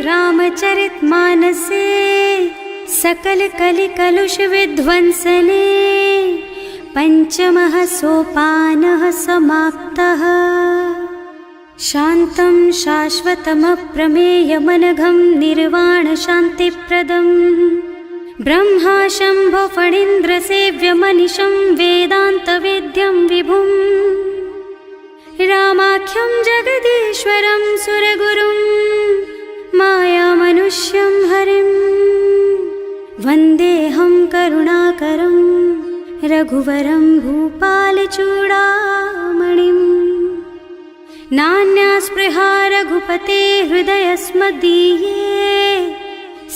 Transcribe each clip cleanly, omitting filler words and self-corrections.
रामचरितमानसे सकल कलि कलुष विध्वंसने पंचमः सोपानः समाप्तः। शान्तं शाश्वतमप्रमेयमनघं निर्वाण शान्तिप्रदम् ब्रह्मा शम्भो फणीन्द्रसेव्यमनिशं वेदान्तवेद्यं विभुम् रामाख्यं जगदीश्वरं सुरगुरुं मायामनुष्यं हरिं वन्देऽहं करुणाकरं रघुवरं भूपालचूडामणिम्। नान्यास्पृहा रघुपते हृदयस्मदीये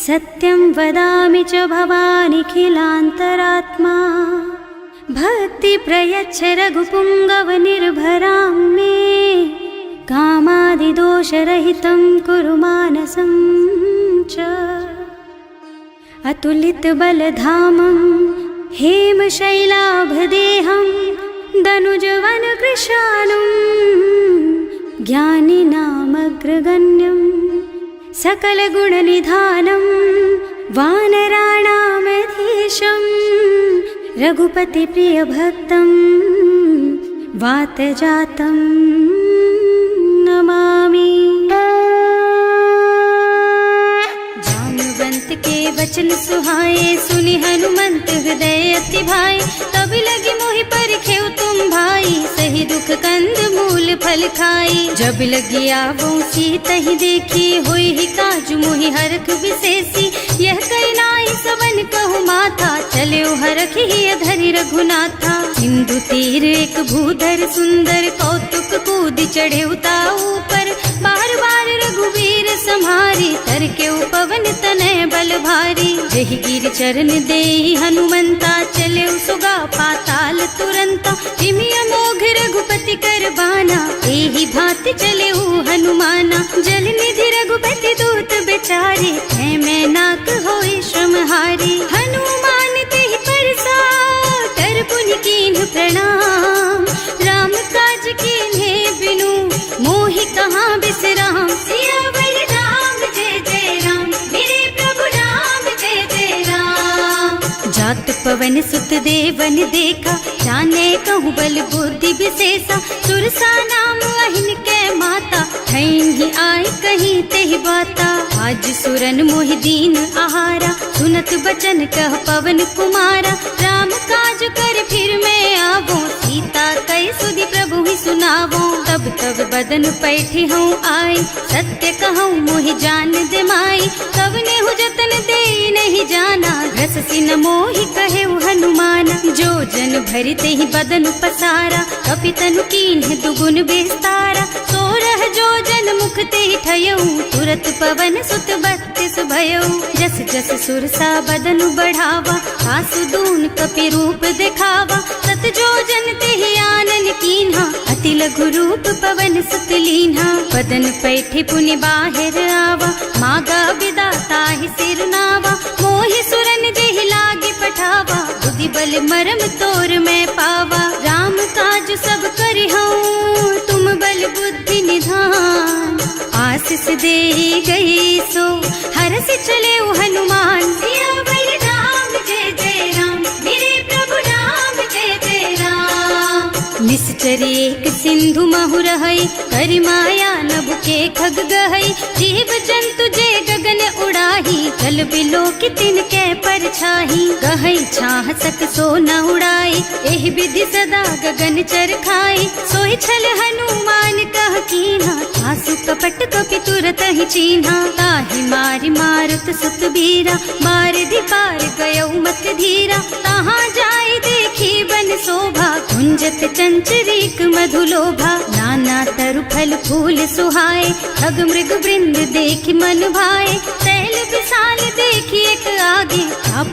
सत्यं वदामि च भवानिखिलान्तरात्मा। भक्ति प्रयच्छ रघुपुङ्गवनिर्भरां मे कामादिदोषरहितं कुरु मानसं च। अतुलितबलधामं हेमशैलाभदेहं दनुजवनकृशानुं ज्ञानिनामग्रगण्यं सकलगुणनिधानं वानराणामधीशं रघुपतिप्रियभक्तं वातजातं नमामि। जाम्बवंत के वचन सुहाए सुनि हनुमंत हृदय अति भाई। तब लगी मोहि परखेउ तुम भाई सही दुख कंद मूल फल खाई। जब लगी आवो सीतहि देखी होई ही काजु मोहि हरख विशेषी। यह कई नाई सबन कहु माथा चले हरखि धरि रघुनाथा। सिंधु तीर एक भूधर सुंदर कौतुक कूद चढ़े उताऊ पर। बार बार रघुवीर सम्हारी तर के पवन तनय बल भारी। जहि गिर चरण देहि हनुमंता चले सुगा पाताल तुरंता। जिमि अमोघ रघुपति कर बाना एहि भांति चले हनुमाना। जल निधि रघुपति दूत बेचारे मैं नाक होई श्रमहारी। हनुमान तेहि परसा कर पुनि कीन्ह प्रणाम। राम काज कीन्हे बिनु मोहि कहाँ बिसराम। सियावर राम जय जय राम मेरे प्रभु राम जय जय राम। जात पवन सुत देवन देखा जाने कहूँ बल बुद्धि विशेषा। सुरसा नाम अहिन के माता ठैन ही आए कहीं तेहि बाता। आज सुरन मोहि दीन आहारा सुनत बचन कह पवन कुमारा। राम काज कर फिर मैं आवो सीता कई सुधि प्रभु ही सुनावो। तब तब बदन पैठी हूँ आई सत्य कहूँ मोहि जान दे माई। कब ने हु जतन दे नहीं जाना घस सिन मोहि कहे हनुमाना। जो जन भरि तेहि बदन पसारा कपितनु कीन्ह दुगुन विस्तारा। सोरह जो जन मुख तेहि ठयऊ तुरत पवन सुत 32 भयऊ। जस जस सुरसा बदन बढ़ावा आसु दून कपि रूप दिखावा। सत जो जन तेहि आनन कीन्हा अति लघु रूप पवन सुत लीन्हा। बदन पैठि पुनि बाहिर आवा मागा बिदा ताहि सिर नावा। मोहि सुरन जेहि लागे पठावा बुद्धि बल मरम तोर मैं पावा। राम काज सब करिहूँ तुम बल बुद्धि निधान। आशीष दे गई सो हरस चले हनुमान। सियावर राम जय जय राम मेरे प्रभु राम जय जय राम। निश्चर एक सिंधु महु रहई करि माया नभ के खग गहई। जीव जंतु जे गगन उड़ाही जल बिलो की तिनके परछाही। गहई छाह सक सो न उड़ाई एहि विधि सदा गगन चर खाई। सोई छल हनुमान कह कीन्हा आसु कपट कपि तुरत ही चीन्हा। ताहि मारि मारुत सुत बीरा मार पार गयौ मत धीरा। तहाँ जाय देखी बन शोभा कुंजत चंचरीक मधुलोभा। नाना तरु फल फूल सुहाए खग मृग वृंद देखि मन भाए। तैल विशाल देखि एक आगे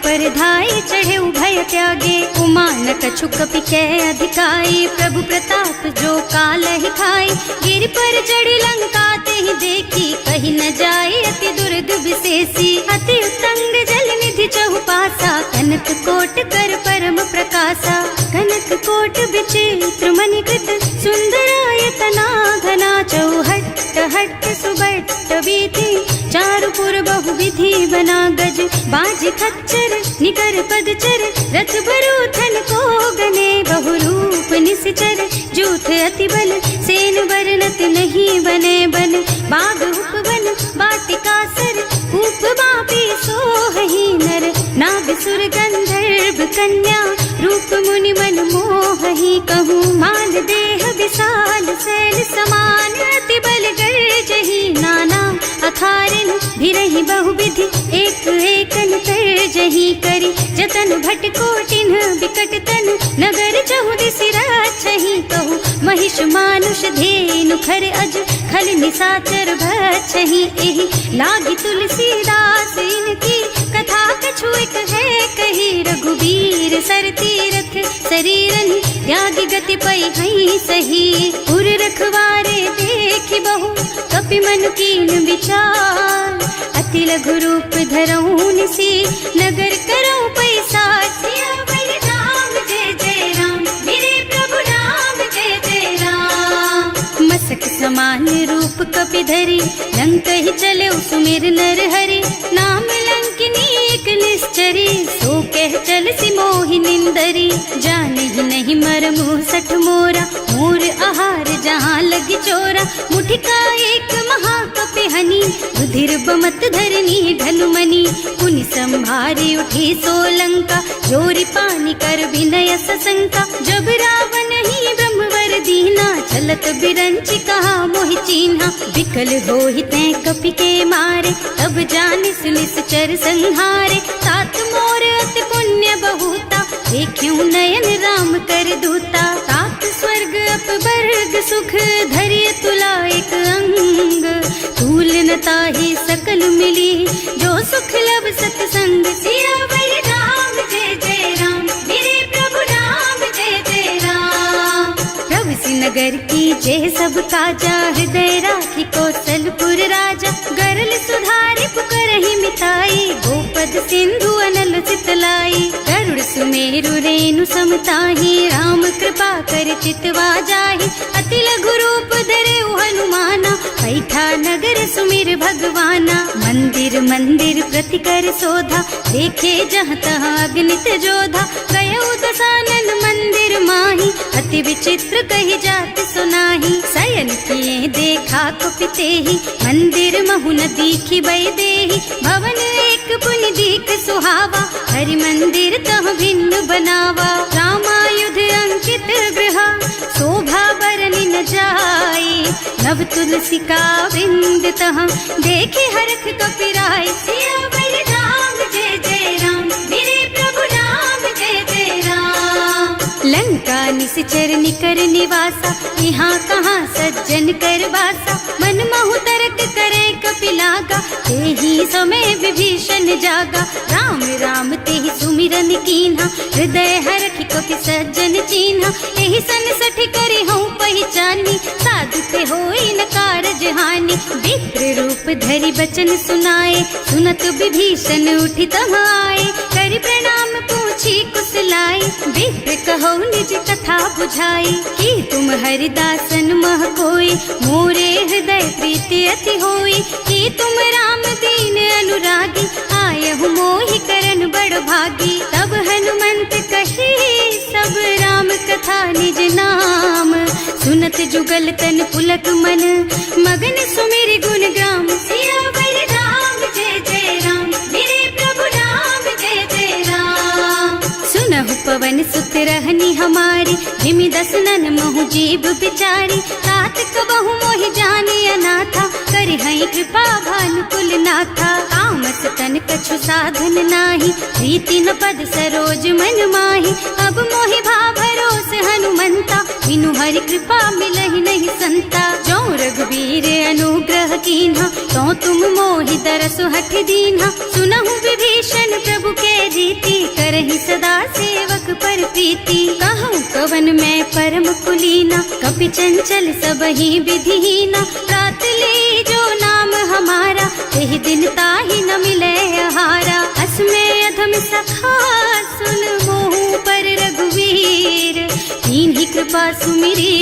पर धाय चढ़े भय त्यागे। उमा न कछु कपि कै अधिकाई प्रभु प्रताप जो काल ही खाई। गिर पर चढ़ी लंका तेहि देखी कहीं न जाए अति दुर्ग विशेषी। अति उत्तंग जल निधि चहुपासा कनक कोट कर परम प्रकाशा। कनक कोट विचित्र मणिकृत सुंदरायतना घना। चौहट्ट हट्ट सुबट्ट बीति चारु पुर बहु विधि बना गज बाज खच्चर निकर पदचर रथ बरूथन को गने बहु रूप निश्चर जूथ अति बल सेन वर्णत नहीं बने बन बाग उपवन बाटिका सर कूप बापी सोहहि नर नाग सुर गंधर्व कन्या रूप मुनि मन मोहहि कहूँ मान देह विशाल सैल समान अति बल गर्जहि नाना अखारिन भिरहि बहुविधि एक एकन तरजहि करि जतन भट कोटिन बिकट तन नगर चहुदिसि राछहि कहूँ महिष मानुष धेनु खर अज खल निसाचर भक्षहि एहि लागी तुलसीदास इनकी कथा कछु एक है कही रघुबीर सर तीरथ शरीरन त्यागी गति पै हई सही उर रखवारे देखि बहु कपि मन कीन विचार अति लघु रूप धरऊं निसी नगर करऊं पैसा सियावर राम जय जय राम मेरे प्रभु राम जय जय राम मसक समान रूप कपि धरि लंक ही चले सुमिर नर हरि नाम लंकिनी एक निश्चरी सो कह चल सी मोहि निंदरी जाने ही नहीं मरमु सठ मोरा मोर आहार जहाँ लगी चोरा मुठिका एक महाकपि हनी रुधिर बमत धरनी धनुमनी पुनि संभारी उठी सोलंका जोरी पानी कर विनय सशंका जब रावण ही ब्रह्मवर दीना चलत बिरंची कहा मोहि चीन्हा विकल होहि तै कपि के मारे तब जानिस निश्चर संहारे तात मोर अति पुण्य बहुता देखियो नयन राम कर दूता तात स्वर्ग अपवर्ग सुख धैर्य तुला एक अंग तूल न ताहि सकल मिली जो सुख लब सत्संग सियावर राम जय जय राम मेरे प्रभु राम जय जय राम प्रभु नगर की जय सब काजा हृदय राखी कौशलपुर राजा गरल सुधारी पुकरहि मिताई गोपद सिंधु अनल चितलाई गरुड़ सुमेरु रेणु समताही राम कृपा कर चितवा जाहि अति लघु रूप धरे हनुमाना बैठा नगर सुमिर भगवाना मंदिर मंदिर प्रति कर शोधा देखे जहाँ तहाँ अगणित जोधा गयो दशानन मंदिर माही अति विचित्र कही जात सुनाही शयन किए देखा कुपिते ही मंदिर महु न दीखी बई देही भवन एक पुनि दीख सुहावा हरि मंदिर तह भिन्न बनावा रामायुध अंकित गृह शोभा बरनि न जाई नव तुलसी का बिंद तह देखे हरख कपिराय सियावर राम जय जय राम मेरे प्रभु राम जय जय राम लंका निश्चर निकर निवासा यहाँ कहाँ सज्जन कर बासा मन महु तरक करे कपिलागा तेहि समय विभीषण जागा राम राम तेहि सुमिरन कीन्हा हृदय हरखि कपि सज्जन चीन्हा एहि सन सठ करि हूँ पहचानी साधु ते होई न कारज हानि विप्र रूप धरि बचन सुनाए सुनत विभीषण उठि तहाँ आए करि प्रणाम पूछी कुशलाई विप्र कहो निज कथा बुझाई कि तुम हरिदासन मह कोई मोरे हृदय प्रीति अति होई कि तुम राम दीन अनुरागी आयहु मोहि करन बड़ भागी तब हनुमंत कही सब राम कथा निज नाम सुनत जुगल तन पुलक मन मगन सुमिर गुण ग्राम सियावर राम जय जय राम मेरे प्रभु राम जय जय राम सुनहु पवन सुत रहनी हमारी हिमि दसनन महु जीव बिचारी तात कबहु मोहि जानी अनाथा करि हई कृपा भानुकुल नाथा तामस तन कछु साधन नाही प्रीति न पद सरोज मन माही अब मोहि भा भरोस हनुमंता बिनु हरि कृपा मिलहि नहीं संता जो रघुबीर अनुग्रह कीन्हा तो तुम मोहि दरसु हठ दीन्हा सुनहु विभीषण प्रभु के रीति करहि सदा सेवक पर प्रीति कहूँ कवन मैं परम कुलीना कपि चंचल सबहि विधिहीना रात ले जो नाम हमारा तेहि दिन ताहि न मिले आहारा असमय अधम सखा सुन मोहु पर रघुवीर कीन्ही कृपा सुमिरी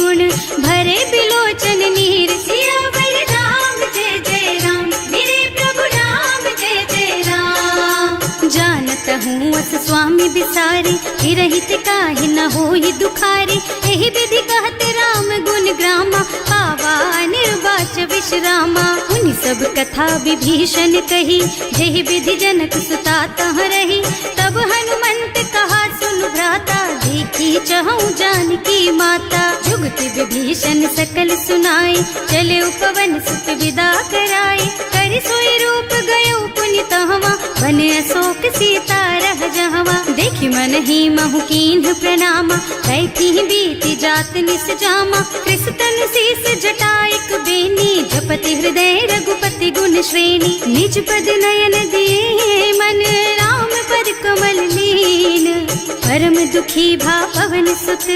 गुण भरे बिलोचन नीर सियावर राम जय जय राम मेरे प्रभु करहूँ अस स्वामी बिसारी, हिरहित काहे न होई दुखारी। एहि विधि कहत राम गुण ग्रामा, पावा निर्वाच विश्रामा। उन सब कथा विभीषण कही, जेहि विधि जनक सुता तह रही। तब हनुमंत कहा सुन भ्राता, देखी चहु जानकी माता। जुगति विभीषण सकल सुनाई, चले उपवन सुत विदा कराई। कर सोई रूप गयो पुनि तहवा, बने अशोक सीता रह जहवा। देखि मन ही महु कीन्ह प्रणामा, कैथी बीती जात निस जामा। कृष्ण शीस जटायक बेनी, जपति हृदय रघुपति गुण श्रेणी। निज पद नयन दिए मन, राम पद कमल लीन। परम दुखी भा पवन सुत,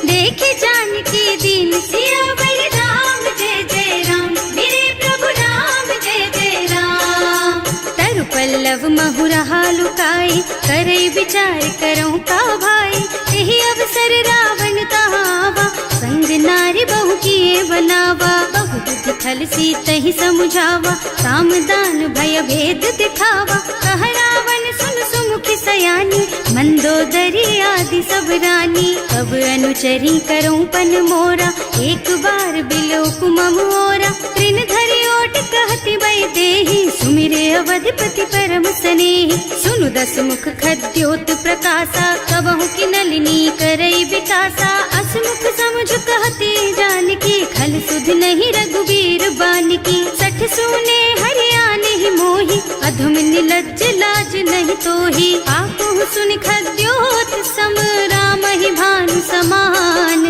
देखे जानकी दीन। सियावर राम जय जय राम, मेरे प्रभु राम जय जय राम। तरु पल्लव महुरहा लुकाई, करे विचार करऊं का भाई। यही अवसर रावण तहावा, संग नारी बहु किए बनावा। बहु बुद्धि खल सीतहि समुझावा, काम दान भय भेद दिखावा। कह रावण सुन सुमुखी सयानी, मंदोदरी आदि सब रानी। अब अनुचरी करऊं पन मोरा, एक बार बिलोक मम ओरा। तृण धरि ओट कहति वै देहि, सुमिरे अवधिपति परम स्नेहि। सुनु दस मुख खद्योत प्रकाशा, कबहु की नलिनी करई विकासा। असमुख समुझ कहती जानकी, खल सुध नहीं रघुवीर बानकी। सठ सूने हरियाणा ही मोहि, अधम निलज्ज लाज नहीं तोहि। आपहु सुनि खद्योत सम, राम ही भानु समान।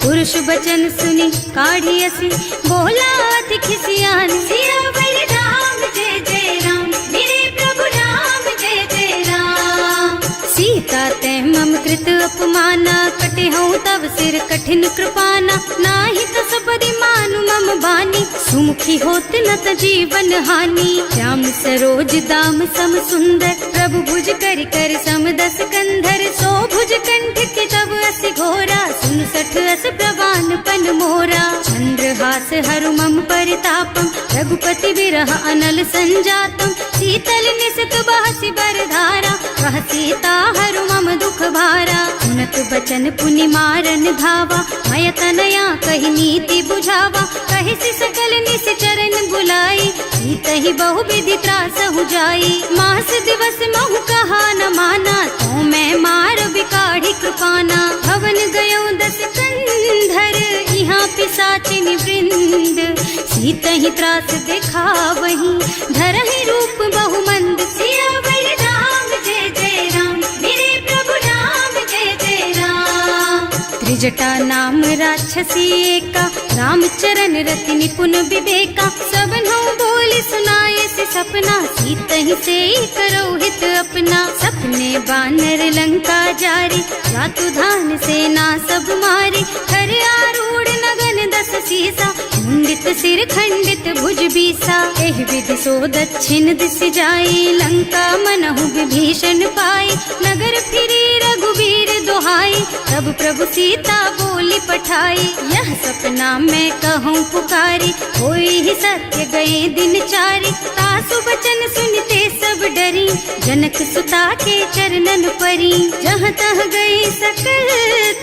पुरुष बचन सुनि काढ़ी असी, बोला अति खिसियान। सियावर राम जय जय राम, मेरे प्रभु राम जय जय राम। सीता ते मम कृत अपमाना, कटे हूँ तब सिर कठिन कृपाना। नाही तो सबदि मानु मम बानी, सुमुखी होत न त जीवन हानि। श्याम सरोज दाम सम सुंदर, प्रभु भुज कर कर सम दस कंधर। सो भुज कंठ के तब अस घोरा, सुन सठ अस प्रवान पन मोरा। चंद्रहास हरु मम परितापम, रघुपति विरह अनल संजातम। शीतल निसत बहसि बरधारा, कह सीता हरु मम दुख भारा। सुनत बचन पुनि मारन धावा, मय तनया कहि नीति बुझावा। कहि सि सकल निश्चरण बुलाई, सीतहि बहु विधि त्रासहु जाई। मास दिवस महु कहा न माना, तो मैं मार बिकाढ़ी कृपाना। भवन गयो दस कंधर, यहाँ पिशाचिनी वृंद। सीतहि त्रास दिखावहि, धरहि रूप बहु मंद। सियावर राम जय जय राम, मेरे प्रभु राम जय जय राम। त्रिजटा नाम राक्षसी एका, रामचरण रति निपुण विवेका। सबनों बोली सुनाए से सपना, सीतहि से करो हित अपना। सपने बानर लंका जारी, जातु धान सेना सब मारी। हर आरूढ़ नगन दस सीसा, मुंडित सिर खंडित भुज बीसा। एहि विधि सो दक्षिण दिश जाई, लंका मनहु विभीषण पाई। नगर फिरी रघुवीर दुहाई, तब प्रभु सीता बोली पठाई। यह सपना मैं कहूँ पुकारी, होई ही सत्य गए दिन चारी। तासु बचन सुनते सब डरी, जनक सुता के चरणन परी। जहाँ तह गई सकल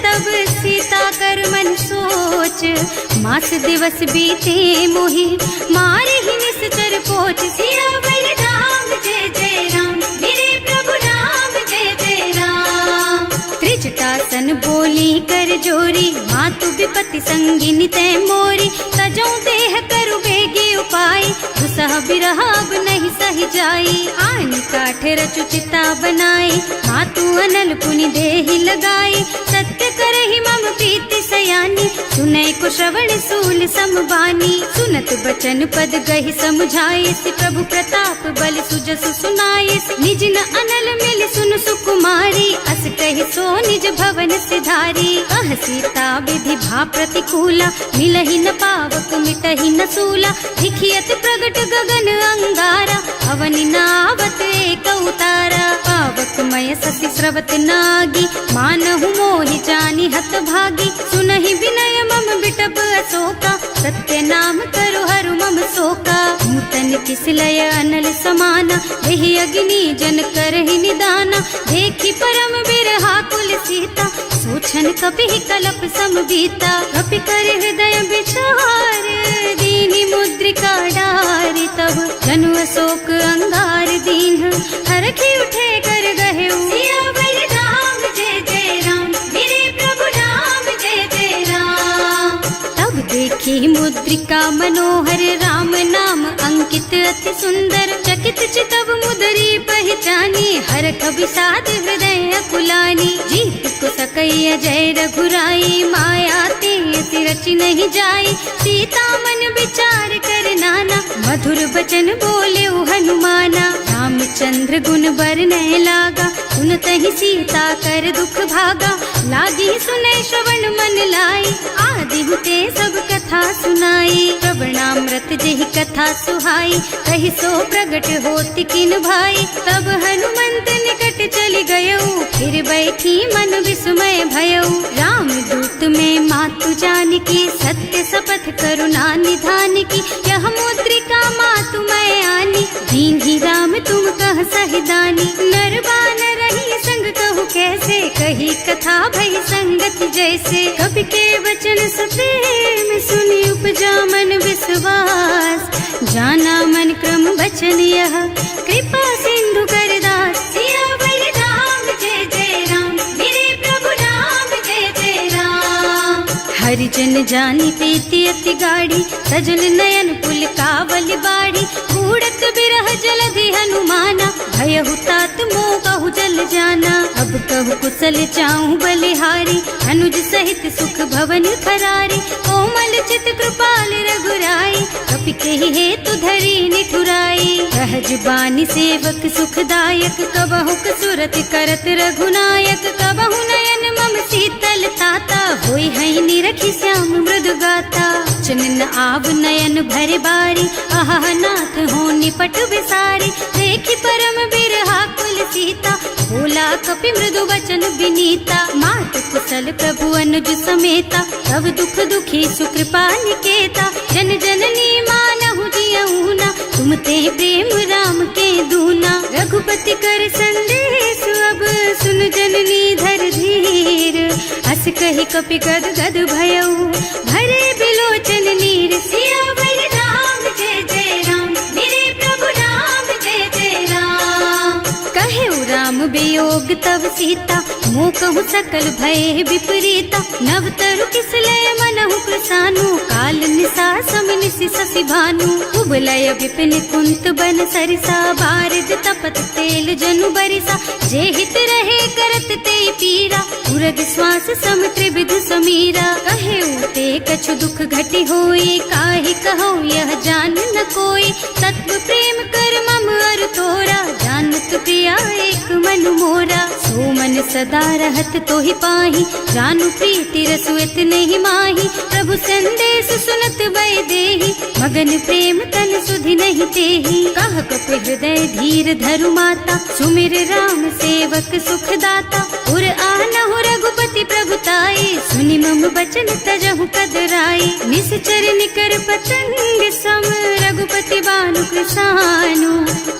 तब सीता कर मन सोच। मास दिवस बीते मोहि, मारे ही निश्चर पोच। सियावर राम जय जय राम, मेरे प्रभु राम जय जय राम। त्रिजटासन बोली कर जोरी, मातु विपति संगिनी तै मोरी। तजो देह करु बेगी उपाय, दुसह बिरह अब नहीं सही जाई। आन काठ रचु चिता बनाई, मातु अनल पुनि देहि लगाई। सत्य करहि मम प्रीति सयानी, सुनै को श्रवण सूल समबानी। सुनत बचन पद गहि समुझाए, प्रभु प्रताप बल सुजसु सुनाए। निज न अनल मिल सुन सुकुमारी, अस कहि सो निज भवन सिधारी। कह सीता विधि भा प्रतिकूला, मिलहि न पावक मिटहि न सूला। दिखियत प्रगट गगन अंगारा, अवनि नावत एक उतारा। पावक मय ससि स्रवत नागी, मानहु मोहि जानि हत भागी। सुनहि विनय मम बिटप अशोका, सत्य नाम करु हरु मम शोका। नूतन किस लय अनल समाना, वही अग्नि जन करहि निदाना, देखी परम बिरहा कुल सीता, सोचन कपि कलप सम बीता। कपि कर हृदय विचार, दीनी मुद्रिका डारी, तब जनु अशोक अंगार दीन, हरखी उठे कर गहे सियावर राम जय जय राम, मेरे प्रभु राम जय जय राम। तब देखी मुद्रिका मनोहर, राम नाम अंकित अति सुंदर, चकित चितव मुदरी पहचानी, हरख विषाद हृदय कुलानी। जीत को सकैया जय रघुराई, माया ते रचि नहीं जाई, सीता मन विचार कर नाना, मधुर बचन बोले हनुमाना। रामचंद्र गुण बरनय लागा, सुनतहि सीता कर दुख भागा, लागी सुनै श्रवण मन लाई, आदि हुते सब कथा सुनाई। प्रवणामृत जेहि कथा सुहाई, कहि सो प्रगट होति किन भाई, तब हनुमंत निकट चली गयऊ, फिर बैठी मन विस्मय भयऊ। राम दूत में मातु जानकी, सत्य शपथ करुणा निधान की, यह मुद्रिका मातु मैं आनी, दीन्ही राम तुम कह सहिदानी। नर बानर रही संग कहु कैसे, कही कथा भई संगति जैसे, कवि के वचन सप्रेम सुनि उपजा मन विश्वास, जाना मन क्रम वचन यह, कृपा सिंधु कर दास। सियावर राम जय जय राम, मेरे प्रभु राम जय जय राम। हरिजन जानी प्रीति अति गाढ़ी, सजल नयन पुल कावल बाड़ी, बूढ़त बिरह जलधि हनुमाना, भयहु तात मोह कहु जल जाना। अब कहु कुशल चाहूं बलिहारी, अनुज सहित सुख भवन फरारी, कोमल चित कृपाल रघुराई, कपि केहि हेतु धरी निठुराई। सहज बानी सेवक सुखदायक, कबहु सुरत करत रघुनायक, कबहु नयन मम शीतल ताता, होई हई निरखी श्याम मृदु गाता। चनन आव नयन भरे बारी, आहा नाथ हो निपट विसारी, देखी परम बिरहा कुल सीता, बोला कपि मृदु वचन विनीता। मात कुशल प्रभु अनुज समेता, तब दुख दुखी सुकृपा निकेता, जन जननी मानहु जियऊना, तुम ते प्रेम राम के दूना। रघुपति कर संदेश अब सुन जननी धर धीर, हस कहि कपि गद गद भयऊ, भरे बिलोचन नीर। सियावर राम जय जय राम, मेरे प्रभु राम जय जय राम। कहे राम वियोग तब सीता, मोह कहु सकल भय विपरीता, नव तरु किसलय मनहु प्रसानु, काल निसा समिनिसि शशि भानु। उबलय विपिन कुंत बन सरिसा, बारिद तपत तेल जनु बरिसा, जे हित रहे करत ते पीरा, उरग श्वास सम त्रिविध समीरा। कहे ते कछु दुख घटि होई, काहि कहो यह जान न कोई, तत्व प्रेम कर मम अर तोरा, जानत प्रिया एक मन मोरा। सो मन सदा रहत तोहि पाहि, जानु प्रीति रसु इतने माही, प्रभु संदेश सुनत भय देहि, मगन प्रेम तन सुधि नहीं तेहि। कह कपि हृदय धीर धरु माता, सुमिर राम सेवक सुख दाता, उर आनहु रघुपति प्रभुताई, सुनि मम बचन तजहु कदराई। निश्चर निकर पतंग सम, रघुपति बानु कृसानु,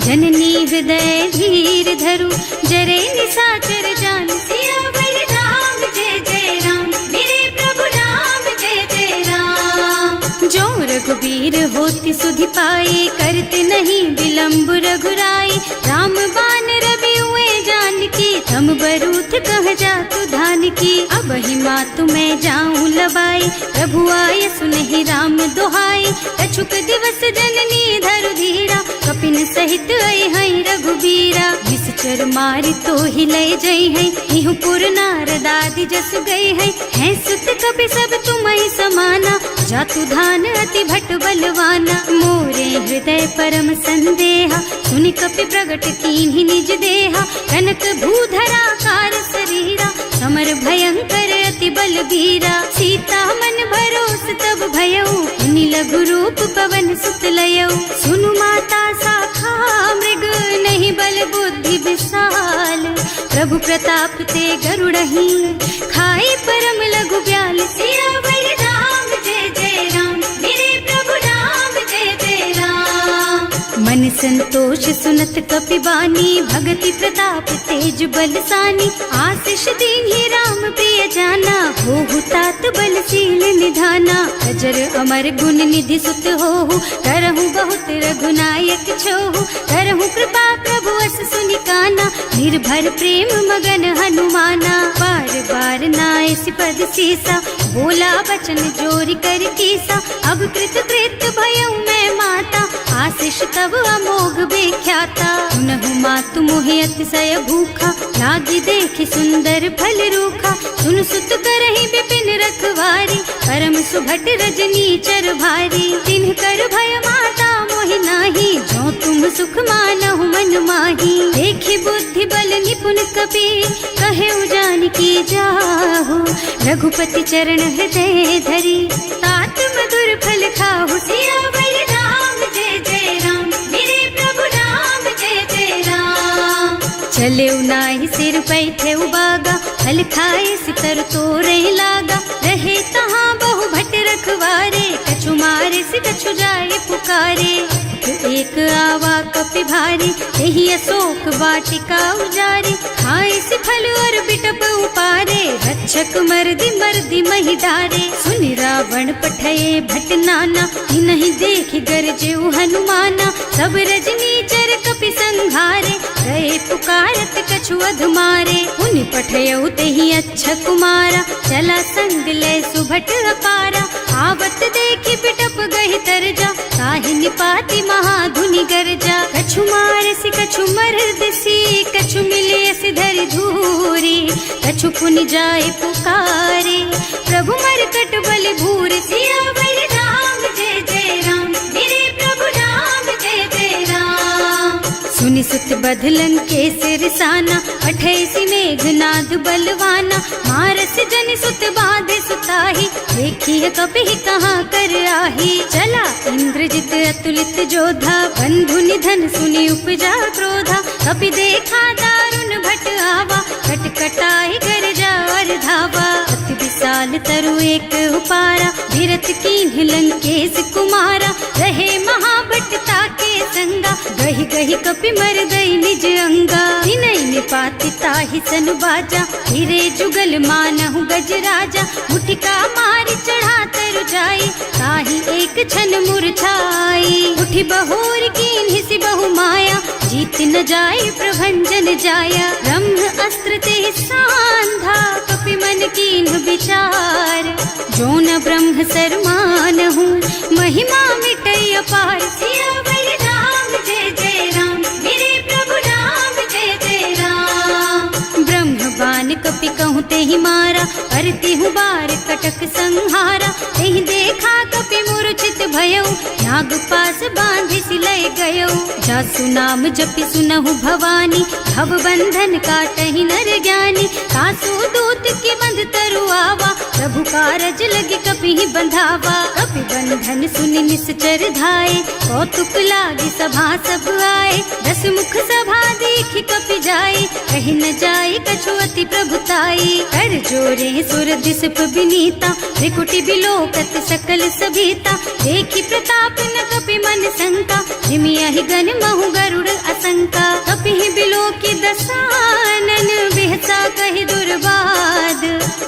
जननी हृदय धीर धरु, जरे निशाचर जानु। सियावर राम जय जय राम, मेरे प्रभु राम जय जय राम। जो रघुबीर होति सुधि पाए, करते नहीं विलम्ब रघुराई, राम बान रवि हुए जानकी, थम बरूथ कह जातु धान की। अब ही मातु मैं जाऊं लबाई, प्रभु आय सुनहि राम दुहाई, कछुक दिवस जननी धरु धीरा, कपिन सहित आई हई रघुबीरा। निश्चर मारि तो ही लय जई है, इहु पुर नारद आदि जस गई है सुत कपि सब तुम्हि समाना, जातु धान अति भट बलवाना। मोरे हृदय परम संदेहा, सुनि कपि प्रगट कीन्हि निज देहा, कनक भूधरा कार शरीरा, समर भयंकर अति बलबीरा। सीता मन भरोस तब भयऊ, मुनि लघु रूप पवन सुत लयऊ। सुनु माता शाखा मृग, नहीं बल बुद्धि विशाल, प्रभु प्रताप ते गरुड़हि, खाई परम लघु ब्याल। सियावर राम जय जय राम, मेरे प्रभु राम जय जय राम। मन संतोष सुनत कपिबानी, भगति प्रताप तेज बलसानी। आशीष दीन्ही राम प्रिय जाना, होहु तात बलशील निधाना। अजर अमर गुण निधि सुत होहु, करहु बहुत रघुनायक छोहु। करहु कृपा प्रभु अस सुनि काना, निर्भर प्रेम मगन हनुमाना। बार बार नाय सिपद सीसा, बोला बचन जोरि कर कीसा। अब कृत कृत भयउ मैं माता, आशीष तब अमोघ बेख्याता। सुनहु मातु मोहि अतिशय भूखा, लागी देखि सुंदर फल रूखा। सुन सुत करहि विपिन रखवारी, परम सुभट रजनी चर भारी। तिन्ह कर भय माता मोहि नाही, जो तुम सुख मानहु मन माही। देखि बुद्धि बल निपुण कपि, कहे जानकी जाहु। रघुपति चरण हृदय धरी, तात मधुर फल खाहु। सियावर राम जय जय राम, मेरे प्रभु राम जय जय राम। चले नाहि सिर पैठे बागा, फल खाए सितर तोरे लागा। रहे तहाँ बहु भट रखवारे, कछु मारे से कछु जाए पुकारे। एक आवा कपि भारी, यही अशोक वाटिका उजारी। खाए से फल और बिटप उपारे, रक्षक मर्दी मर्दी मही डारे। सुनि रावण पठये भट नाना, नहीं देखि गरजे हनुमाना। सब रजनी चर कपि संघारे, गए पुकारत कछु अधमारे। उनि पठयउ तेहि अच्छा कुमारा, चला संग लय सुभट अपारा। आवत देखि बिटप गहि तरजा, ताहि निपाति महाधुनि गरजा। कछु मारसि कछु मरदसी, कछु मिले सिधरि धूरी। कछु पुनि जाय पुकारे, प्रभु मरकट बल भूरि। सियावर राम जय जय राम, मेरे प्रभु राम जय जय राम। सुनि सुत बधलन के सिरसाना, पठैसि मेघनाद बलवाना। मारस जन सुत बाधे सुताही, देखी है कपि कहाँ कर आही। चला इंद्रजित अतुलित जोधा, बंधु निधन सुनि उपजा क्रोधा। कपि देखा दारुण भट आवा, कटकटाई गरजा और धावा। अति विशाल तरु एक उपारा, धीरथ कीन्ह लंकेश कुमारा। रहे महाभट ताके संगा, गहि गहि कपि मर गई निज अंगा। तिनहि निपाति ताहि सन बाजा, हिरे जुगल मानहु गजराजा। मुठिका मारि चढ़ा तरु जाई, ताहि एक छन मूर्छाई। उठि बहोर कीन्हि सि बहु माया, जीत न जाय प्रभंजन जाया। ब्रह्म अस्त्र ते सांधा, कपि मन कीन्ह विचार। जो न ब्रह्म सर मानहु, महिमा मिटै अपार। सियावर राम जय जय राम, मेरे प्रभु राम जय जय राम। ब्रह्म बान कपि कहूँ तेहि मारा, परतिहु बार कटक संहारा। तेहि देखा कपि मूर्छित भयउ, नाग पास बांधि सिलय गयउ। जासु नाम जपि सुनहु भवानी, भव बंधन काटहि नर ज्ञानी। सासु दूत के बंध तरु आवा, प्रभु कारज लगे कपि बंधावा। कपि बंधन सुनि निश्चर धाये, कौतुक लागी सभा सब आए। दस मुख सभा देखि कपि जाए, कहि न जाए कछु अति प्रभुताई। कर जोरे सुर दिसप विनीता, त्रिकुटि बिलोकत सकल सभीता। देखि प्रताप न कपि मन शंका, जिमियहि गण महु गरुड़ असंका। कपि बिलोकि दसानन, बिहसा कहि दुर्बाद।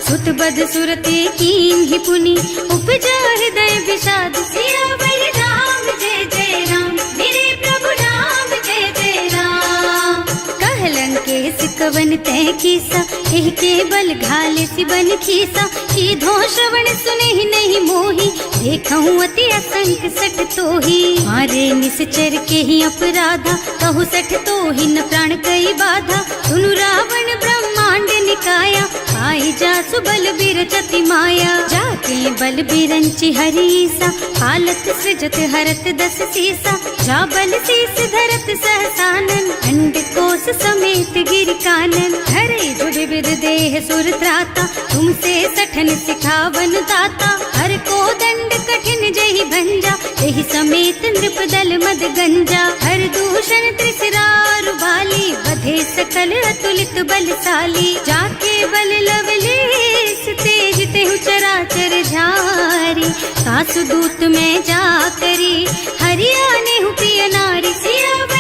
सुत बध सुरते कीन्हि पुनि, उपजा हृदय विषाद। सियावर राम जय जय राम, मेरे प्रभु राम जय जय राम। कहलन के सिकवन तय कीसा, एहि के बल घाले सिबन खीसा। सीधो श्रवण सुने नहीं मोही, देखहु अति असंख सठ तोही। मारे निश्चर के ही अपराधा, कहु सठ तोही न प्राण कई बाधा। सुनु रावण ब्रह्मांड निकाया, आई जासु बल बिरचति माया। जाके बल बिरंचि हरीसा, हालत सृजत हरत दस सीसा। जा बल शीस धरत सहसानन, अंड कोस समेत गिर कानन। हरे जुड़ विद देह सुर त्राता, तुमसे सठन सिखावन दाता। हर को दंड कठिन जहि भंजा, एहि समेत नृप दल मद गंजा। हर दूषण त्रिसरारु बाली, बधे सकल अतुलित बलशाली। जाके बल लवलेस तेज तेहु चराचर झारी। सासु दूत में जा करी, हरियाणे हु प्रिय नारी। सियावर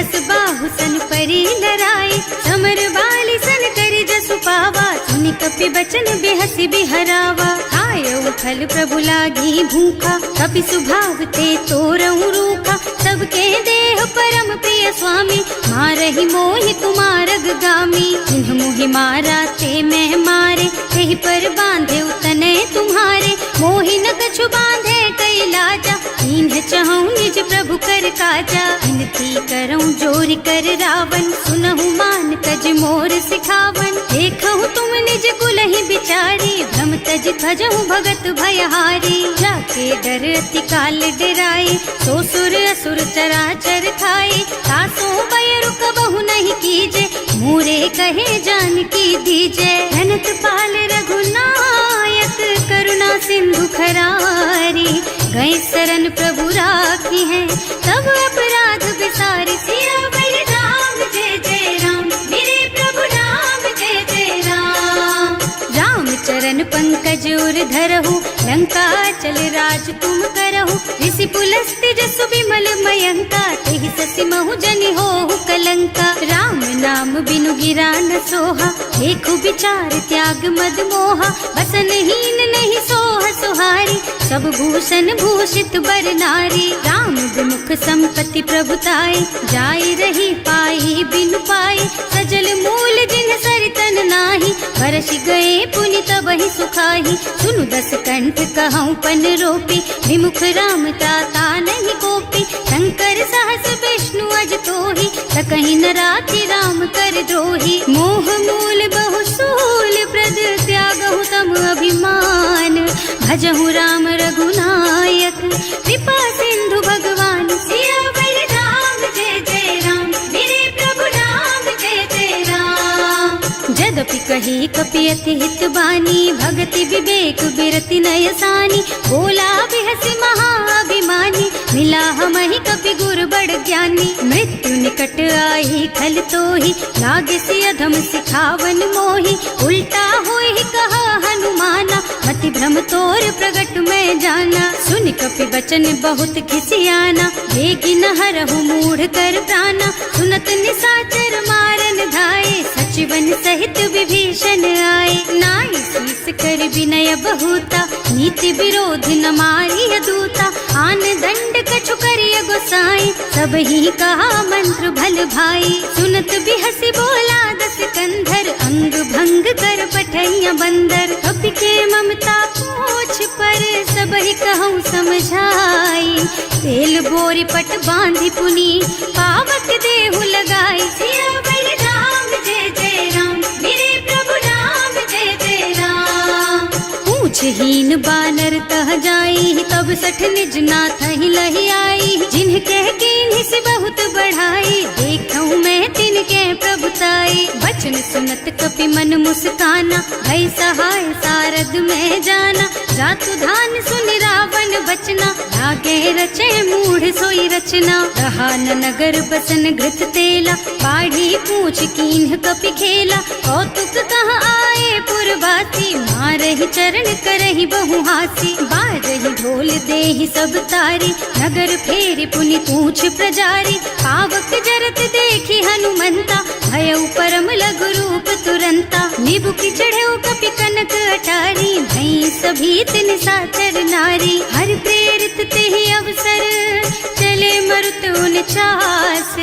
सहस बाहु सन परी लराए, समर बाली सन करि जसु पावा, सुनि कपि बचन बिहसि बिहरावा। खायउ फल प्रभु लागी भूखा, कपि सुभाव ते तोरहु रूखा, सबके देह परम प्रिय स्वामी, मारहि मोहि तुमारग गामी। जिन्ह मोहि मारा ते मैं मारे, तेहि पर बांधे उतने तुम्हारे, मोहि न कछु बांधे कई लाजा, इन्ह चहु निज प्रभु कर काजा। विनती करऊं जोरि कर रावण, सुनहु मान तज मोर सिखावन। देखहु तुम निज कुलहि बिचारी, भ्रम तज भजहु भगत भयहारी। जाके डर अति काल डराए, सो सुर असुर चराचर खाए। तासो भय रुक बहु नहीं कीजे, मोरे कहे जानकी दीजे। धनत पाल रघुनायक, करुणा सिंधु खरारी। गए शरण प्रभु राखी है, तब अपराध बिसारी। सियावर राम जय जय राम, मेरे प्रभु राम जय जय राम। राम चरण पंकज उर धरहु, लंका चल राज तुम करहु। ऋषि पुलस्त्य जसु विमल मयंका, तेहि ससि महु जनि होहु कलंका। राम नाम बिनु गिरा न सोहा, देखु विचार त्याग मद मोहा। बसनहीन नहीं सोह सुहारी, सब भूषण भूषित बर नारी। राम विमुख संपत्ति प्रभुताई, जाई रही पाई बिनु पाई। सजल मूल जिन सरितन नाही, बरसि गए पुनि तबहि सुखाही। सुनु दस कंठ कहऊँ पन रोपी, विमुख राम ताता नहीं कोपी। शंकर सहस विष्णु अज तोहि, सकहि न राखि राम कर द्रोही। मोह मूल बहु सूल प्रद, त्यागहु तम अभिमान। भजहु राम रघुनायक, कृपा सिंधु भगवान। सियावर राम जय जय राम, मेरे प्रभु राम जय जय राम। जदपि कही कपि अति हित बानी, भगति विवेक बिरति नय सानी। बोला बिहसि महाअभिमानी, मिला हमहि कपि गुर बड़ ज्ञानी। मृत्यु निकट आई खल तोहि, लागे सि अधम सिखावन मोहि। उल्टा होहि कहा हनुमाना, मति भ्रम तोर प्रगट मैं जाना। सुनि कपि बचन बहुत खिसियाना, देगी न हरहु मूढ़ कर प्राणा। सुनत निशाचर मारन धाये, सचिवन सहित विभीषण आए। नाई शीस कर विनय बहुता, नीति विरोध न मारिय दूता। आन दंड कछु करिय गोसाई, सब ही कहा मंत्र भल भाई। सुनत बिहसि बोला दस कंधर, अंग भंग कर पठैया बंदर। कपि के ममता पूछ पर, सब ही कहूँ समझाई। तेल बोरी पट बांधि पुनी, पावक देहु लगाई। सियावर राम जय जय राम, मेरे प्रभु राम जय जय राम। पूछहीन बानर तह जाई, तब सठ निज नाथ ही लही आई। जिन्ह कह कीन्हि से बहुत बढ़ाई, देखऊँ मैं तिनके प्रभुताई। बचन सुनत कपि मन मुस्काना, भई सहाय सारद में जाना। जातु धान सुनि रावण बचना, लागे रचे मूढ़ सोई रचना। रहा न नगर बसन घृत तेला, बाढ़ी पूछ कीन्ह कपि खेला। कौतुक कहाँ आए पुरवासी, मारहि चरण करहि बहु हासी। बारहि ढोल देहि सब तारी, नगर फेरि पुनि पूछ प्रजारी। पावक जरत देखि हनुमंता, भयउ परम लघु रूप तुरंता। निबुकि चढ़ऊ कपि कनक अटारी, भई सभीत निशाचर नारी। हर प्रेरित तेहि अवसर, चले मरुत उनचास।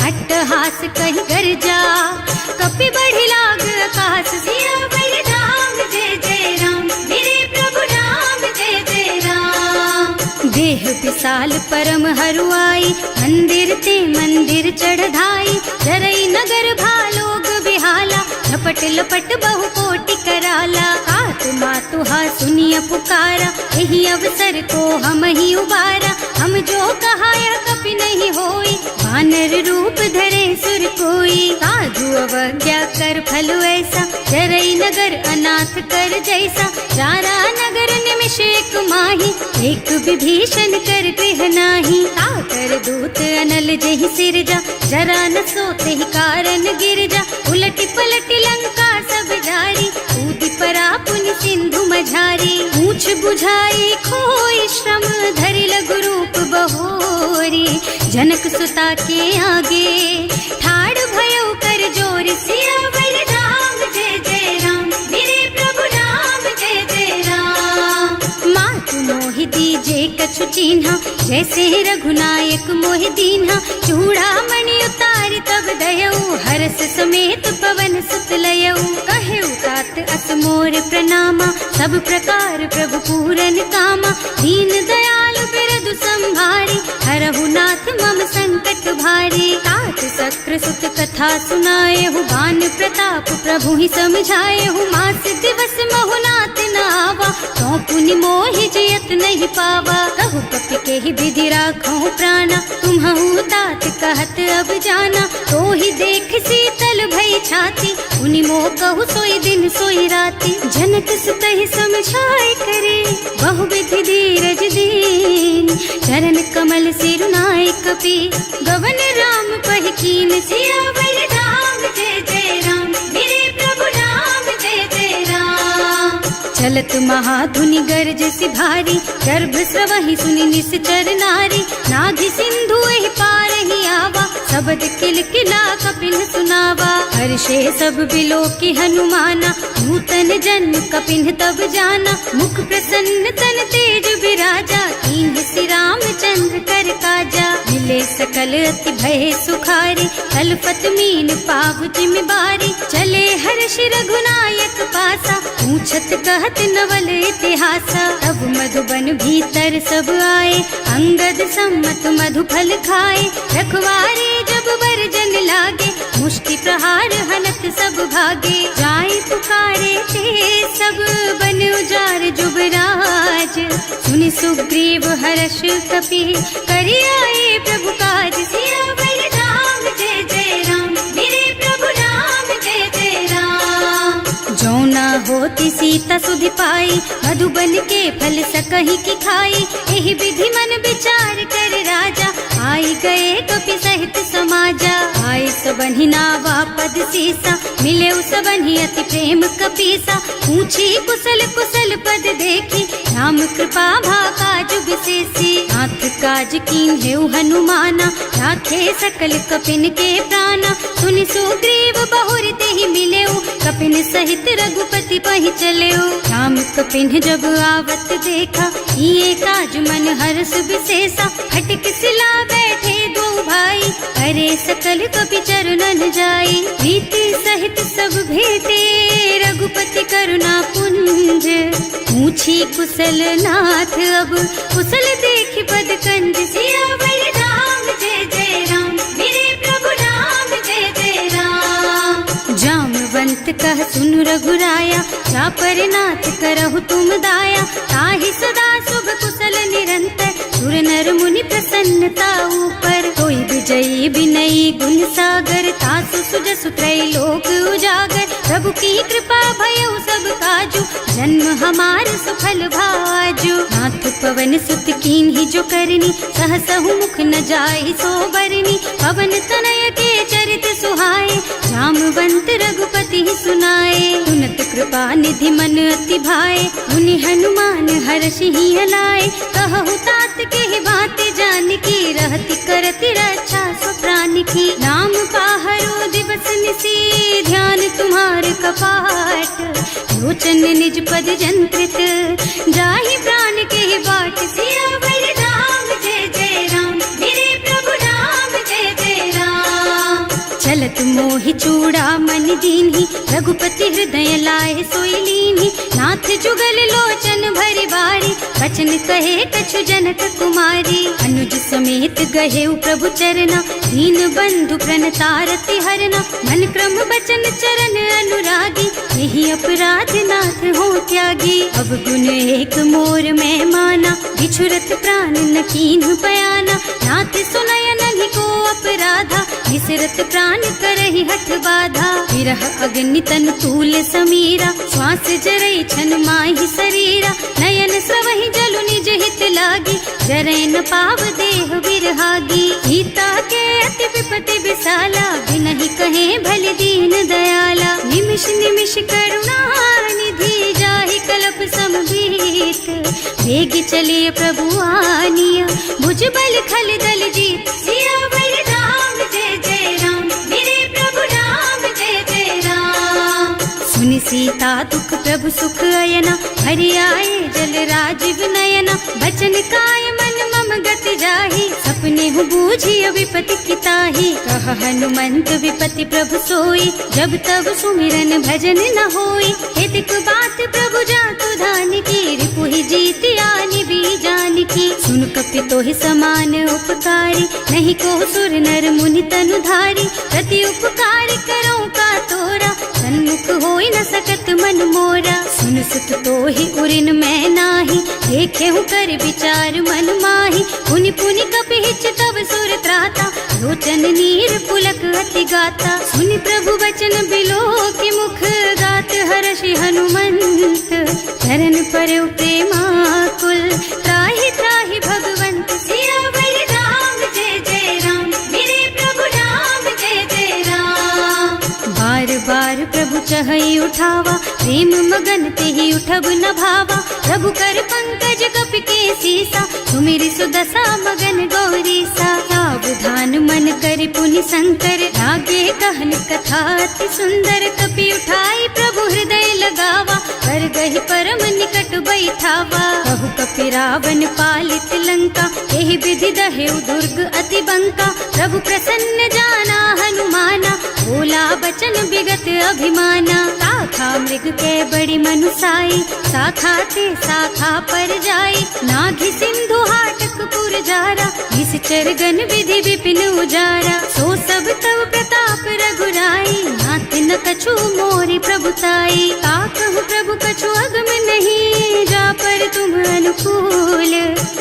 अट्टहास कहि गर्जा, कपि बढ़ि लाग आकाश। सियावर राम जय जय राम, मेरे प्रभु राम जय जय राम। देह विशाल परम हरुआई, मंदिर ते मंदिर चढ़ाई। जरई नगर भालोग बिहाला, लपट लपट बहु कोटि कराला। आत्मा तुहा सुनिय पुकारा, यही अवसर को हम ही उबारा। हम जो कहा यह कपि नहीं होई, वानर रूप धरे सुर कोई। साधु अवज्ञा कर फल ऐसा, जरई नगर अनाथ कर जैसा। जारा नगर निमिष एक माही, एक विभीषण कर गृह नाही। ताकर दूत अनल जहि सिरजा, जरा न सोते ही कारण गिरजा। उलटि पलटि लंका सब जारी, कूदि परा पुनि सिंधु मझारी। पूछ बुझाई खोई श्रम, धरि लघु रूप बहोरी। जनक सुता के आगे ठाड़ भयो कर जोर सियावर राम जय जय राम मेरे प्रभु राम जय जय राम। मात मोहि दीजे कछु चिन्हा जैसे रघुनायक मोहि दीन्हा चूड़ा मणि उतारि तब दयऊ हरस समेत पवन सुत लयऊ कहेऊ तात अस मोर प्रणामा सब प्रकार प्रभु पूरन कामा दीन दयाल बिरदु संभारी हरहु नाथ मम संकट भारी। तात सक्र सुत कथा सुनाए हु बान प्रताप प्रभु ही समझाए हु मास दिवस महु नाथ न आवा तो पुनि मोहि जियत नहीं पावा कहु कपि के ही विधि राखो प्राणा तुम्हु तात कहत अब जाना तो ही देख शीतल भई छाती उनि मोह कहु सोई दिन सोई राती। जनक सुतहि समझाए करे बहु विधि धीरज दीन चरण कमल सिरुनाए कपि गवन राम पहि कीन सियावर राम जय जय राम मेरे प्रभु राम जय जय राम। चलत महाधुनि गरज सि भारी गर्भ स्रवहि सुनि निश्चर नारी नाभि सिंधु एहि पार ही आवा शब्द किलकिला कपिन सुनावा हर्षे सब बिलो की हनुमाना नूतन जन्म कपिन तब जाना मुख प्रसन्न तन तेज विराजा कीन श्री रामचंद्र कर काजा मिले सकल अति भय सुखारी कलपत मीन पाव जिम्मेवारी चले हर्ष रघुनायक पासा पूछत कहत नवल इतिहासा तब मधुबन भीतर सब आए अंगद सम्मत मधु फल खाए रखवारे जब वर्जन लागे मुष्टि प्रहार हनत सब भागे जाय पुकारे ते सब बन उजार जुबराज सुनि सुग्रीव हर्ष कपि करि आए प्रभु काज सियावर राम जय जय राम मेरे प्रभु राम जय जय राम। जो ना होती सीता सुधि पाई मधुबन के फल सकहि की खाई एहि विधि मन विचार कर राजा आई गए कपि सहित समाजा आए सबन्हि नावा पद सीसा मिले सबन्हि अति प्रेम कपीसा पूछी कुशल कुशल पद देखी राम कृपा भाकाज विशेषी नाथ काज कीन हेउ हनुमाना राखे सकल कपिन के प्राणा सुनि सुग्रीव बहुर तेहि मिलेउ कपिन सहित रघुपति पहि चलेउ राम कपिन जब आवत देखा ये काज मन हर्ष विशेषा हटक सिला बैठे दो भाई अरे सकल कपि चरणन जाई प्रीति सहित सब भेटे रघुपति करुणा पुंज पूछी कुशल नाथ अब कुशल देखि पद कंज सियावर राम जय जय राम मेरे प्रभु राम जय जय राम। जामवंत कह सुनु रघुराया जा पर नाथ करहु तुम दाया ताहि सदा शुभ कुशल निरंतर सुर नर मुनि प्रसन्नता ऊपर कोई विजयी विनयी गुण सागर तासु सुजसु त्रैलोक उजागर प्रभु की कृपा भयउ सब काजू जन्म हमार सुफल भाजू नाथ पवन सुत कीन ही जो करनी सहसहु मुख न जाय सो बरनी पवन तनय के चरित सुहाए जामवंत रघुपति सुनाए उन्नत कृपा निधि मन अति भाए मुनि हनुमान हर्षि ही हलाए कहु तात के ही बात जान की रहती करती रक्षा सो प्राण की नाम पाहरो दिवस निसी ध्यान तुम्हार कपाट लोचन निज पद जंत्रित जाहि प्राण के ही बाट सियावर राम जय जय राम मेरे प्रभु राम जय जय राम। चलत मोहि चूड़ा मन दीन्ही रघुपति हृदय लाए सोई लीन्ही नाथ जुगल लोचन भरि बारी बचन कहे कछु जनक कुमारी अनुज समेत गहे प्रभु चरना दीन बंधु प्रणतारति हरना मन क्रम बचन चरण अनुरागी यही अपराध नाथ हो त्यागी अब गुण एक मोर में माना बिछुरत प्राण न कीन्ह बयाना नाथ सुनय नहीं को अपराधा विसरत प्राण करहि हठ बाधा विरह अग्नि तन तूल समीरा श्वास जरई छन माहि शरीरा नयन स्रवहि जलु निज हित लागी जरै न पाव देह विरहागी सीता के अति विपति विशाला बिनहि कहे भल दीन दयाला निमिष निमिष करुणा निधि जाहि कलप समभीत वेग चलिए प्रभु आनिया भुज बल खल दल जीत सीता दुख प्रभु सुख अयना, हरि आए जल राजीव नयना। बचन काय मन मम गति जाहि, सपने हूँ बूझी विपति किताही। कह हनुमंत विपति प्रभु सोई, जब तब सुमिरन भजन न होई। हितक बात प्रभु जातु धान की, रिपुहि जीति आनि बीजान की। सुन कपि तोहि समान उपकारी, नहीं को सुर नर मुनि तनु धारी। प्रति उपकार करो का तोरा, सन्मुख होई न सकत मन मोरा। सुन सुत तोहि उरिन मैं नाही, देखे हूँ कर विचार मन माही। पुनि पुनि कपि हिच तब सुर त्राता, लोचन नीर पुलक अति गाता। सुनि प्रभु बचन बिलो की मुख, गात हर्षि हनुमंत। चरण पर प्रेमाकुल, त्राहि त्राहि भगवंत। सियावर राम जय जय राम, मेरे प्रभु राम जय जय राम। बार बार प्रभु चहई उठावा, प्रेम मगन तेहि उठब न भावा। प्रभु कर पंकज कपि के सीसा, सुमिरि सुदशा मगन गौरीसा। सावधान मन करि पुनि शंकर, लागे कहन कथा अति सुंदर। कपि उठाई प्रभु हृदय लगावा, कर गहि परम निकट बैठावा। कहु कपि रावण पालित लंका, एहि विधि दहेउ दुर्ग अति बंका। प्रभु प्रसन्न जाना हनुमाना, बोला बचन विगत अभिमाना। शाखा मृग के बड़ी मनुसाई, शाखा ते शाखा पर जाई। नाघि सिंधु हाटक पुर जारा, निश्चर गण विधि विपिन उजारा। सो सब तव प्रताप रघुराई, नाथ न कछु मोरि प्रभुताई। ताकहु प्रभु कछु अगम नहीं, जा पर तुम अनुकूल।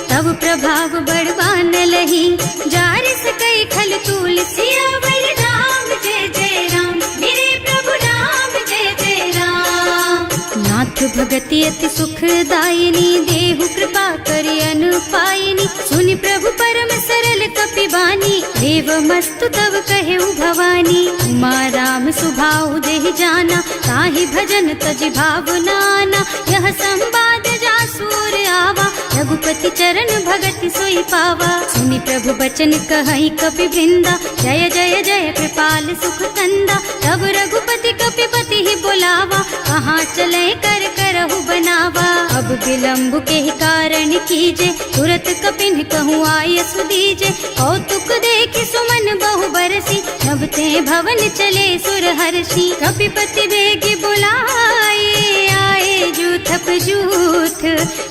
तब प्रभाव बड़बान लही, जार सकई खल तूल। सियावर राम जय जय राम, मेरे प्रभु राम जय जय राम। नाथ भगति अति सुखदायिनी, देहु कृपा करि अनुपायिनी। सुनि प्रभु परम सरल कपि बानी, देवमस्तु तव कहेउ भवानी। उमा राम सुभाउ देहि जाना, ताहि भजन तजि भावनाना। यह संवाद जासुर आवा, रघुपति चरण भगति सोई पावा। सुनि प्रभु बचन कहई कपि वृंदा, जय जय जय कृपाल सुख कंदा। तब रघुपति कपिपति ही बोलावा, कहाँ चले कर करहु बनावा। अब विलंब के कारण कीजे, तुरत कपिन कहूँ आय सुदीजे। कौतुक देख सुमन बहु बरसी, नभ ते भवन चले सुर हर्षि। कपिपति बेगी बुलाए, आए जूथप जूथ।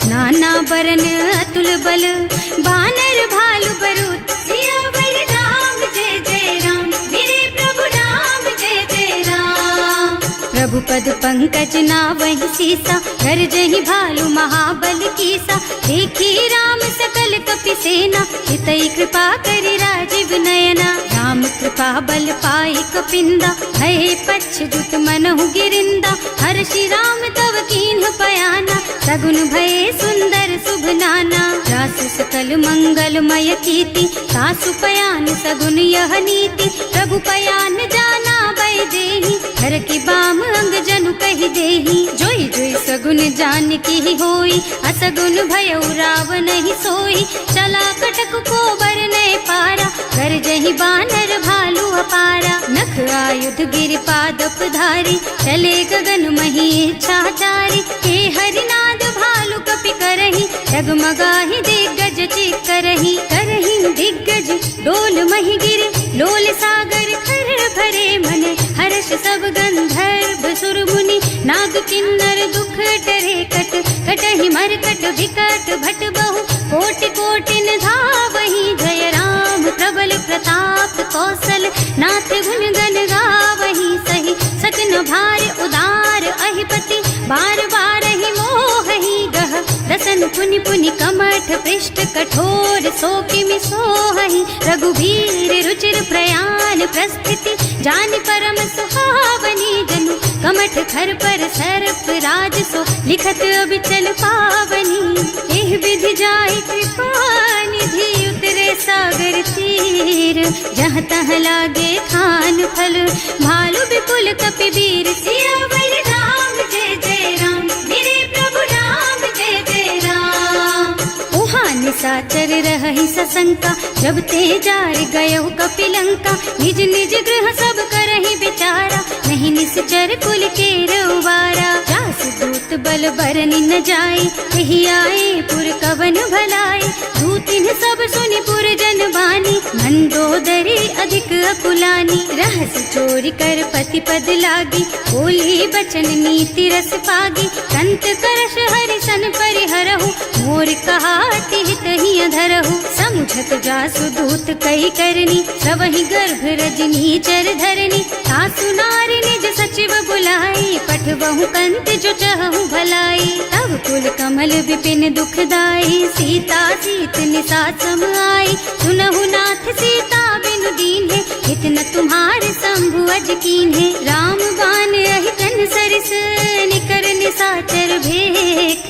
नाना बरन अतुल बल, बानर भालु बरूथ। सियावर राम जय जय राम, मेरे प्रभु राम जय जय राम। प्रभु पद पंकज नावहि सीसा, कर जहि भालु महाबल कीसा। देखी राम सकल कपि सेना, हितई कृपा करि राजीव नयना। राम कृपा बल पाई कपिंदा, भय पच्छुत मनहु गिरिंदा। हर्षि राम तव कीन्ह पयाना, सगुन भय सुंदर शुभ नाना। जासु सकल मंगलमय कीर्ति, सासु पयान सगुन यह नीति। प्रभु पयान जाना भय देहि, हर की बाम अंग जनु कहि देहि। जोई जोई सगुन जान की होई, असगुन भयउ रावण ही सोई। चला कटक को बरनै पारा, कर जहि बानर भालु अपारा। नख आयुध गिर पादप धारी, चले गगन मही इच्छाचारी। हे हरिनाद भालु कपि करहि, डगमगाहि दिग्गज चित करहि। करहि दिग्गज डोल मही गिर, लोल सागर खर भरे मन। हर्ष सब गंधर्व सुर मुनि, नाग किन्नर दुख डरे कट। कटहि मरकट विकट भट बहु, कोटि कोटिन धावहि। जय राम प्रबल प्रताप कौशल, नाथ गुण गण गावहि। सही सकन भार उदार अहिपति, बार बार ही मोहि गह। रसन पुनि पुनि कमठ पृष्ठ, कठोर सोकिमि सोहहि। रघुवीर रुचिर प्रयाण प्रस्थिति, जानि परम सुहावनी। जनु कमठ खर पर सर्प राज सो, लिखत अबिचल पावनी। एह विधि जाहि कृपा निधि, उतरे सागर तीर। जहाँ तहाँ लागे खान फल, भालु विपुल कपि वीर। सियावर राम जय जय राम, मेरे प्रभु राम जय जय राम। उहाँ निशाचर रहहि सशंका, जब ते जार गयो कपिलंका। निज निज गृह सब करहि विचारा, नहीं निश्चर कुल के रउबारा। जासु दूत बल बरनि न जाए, यही आए पुर कवन भलाए। दूतिन सब सुनि पुर जन बानी, मंदोदरी अधिक अकुलानी। रहस्य चोरी कर पति पद लागी, बोली बचन नीति रस पागी। कंत करश हरि सन परिहरहु, मोर कहाति हित ही अधरहु। समुझत जासु दूत कही करनी, सबहि गर्भ रजनी चर धरनी। सासु नारी निज सचिव बुलाई, पठबहु कंत जो चहु भलाई। तब कुल कमल विपिन दुखदाई, सीता सीत निसा सम आई। सुनहु नाथ सीता बिनु दीन है, इतना तुम्हारे शंभु अज कीन है। राम बान अहितन सरिस, निकर निसाचर भेख।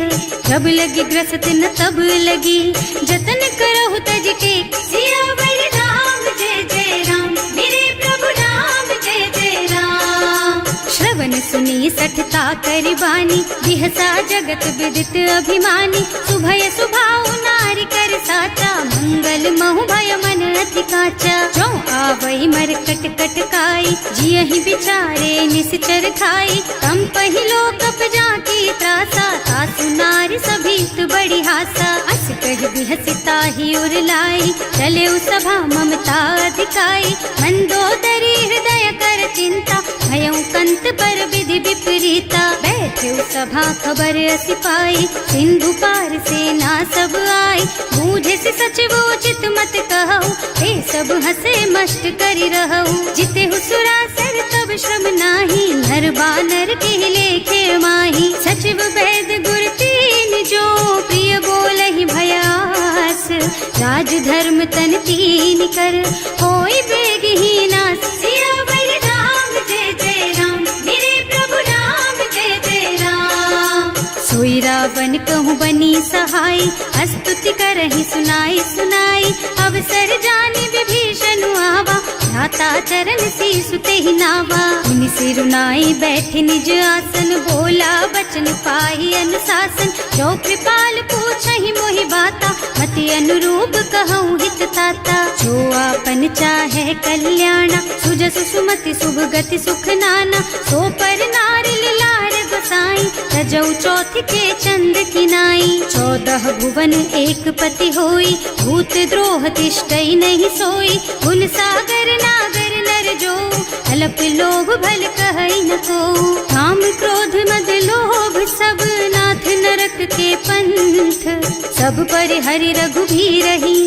जब लगी ग्रसत न तब लगी, जतन करहु तज टेक। सियावर राम जय जय राम, मेरे प्रभु राम जय जय राम। श्रवण सुनी सठता करि बानी, बिहसा जगत विदित अभिमानी। सुभय सुभाउ नारी कर साचा, मंगल महु भय मन अति काचा। जो आवई मर कट कट काई, जियहि बिचारे निश्चर खाई। तम पहिलो कप जाकी त्रासा, सासु नारी सभीत बड़ी हासा। अस कह बिहसिता ही उर लाई, चले सभा ममता अधिकाई। मंदोदरी हृदय कर चिंता, भयउ कंत पर विधि विपरीता। बैठे सभा खबर असी पाई, सिंधु पार सेना सब आई। बूझे से सचिव उचित मत कहु, हे सब हसे मस्त करि रहु। जिते हुसुरासर तब श्रम नाही, नर बानर के लेखे माही। सचिव वैद गुर तीन जो, प्रिय बोलहि भयास। राज धर्म तन तीन कर, होई बेगहि नास। सियावर राम जय जय राम, मेरे प्रभु राम जय जय राम। सोई रावण कहूँ बनी सहाय, स्तुति करहि सुनाई सुनाई। अवसर जानि विभीषण आवा, भ्राता चरण शीसु तेहि नावा। मुनि सिरुनाई बैठे निज आसन, बोला बचन पाहि अनुशासन। जो कृपाल पूछहि मोहि बाता, मति अनुरूप कहूँ हित ताता। जो आपन चाहे कल्याणा, सुजसु सुमति शुभ गति सुख नाना। सो पर नारी लार गोसाई, रजौ चौथ के चंद किनाई। 14 भुवन एक पति होई, भूत द्रोह तिष्ठई नहीं सोई। गुण सागर नागर नर जो, अल्प लोभ भल कहई न को। काम क्रोध मद लोभ सब, नाथ नरक के पंथ। सब पर हरि रघुबीरहि,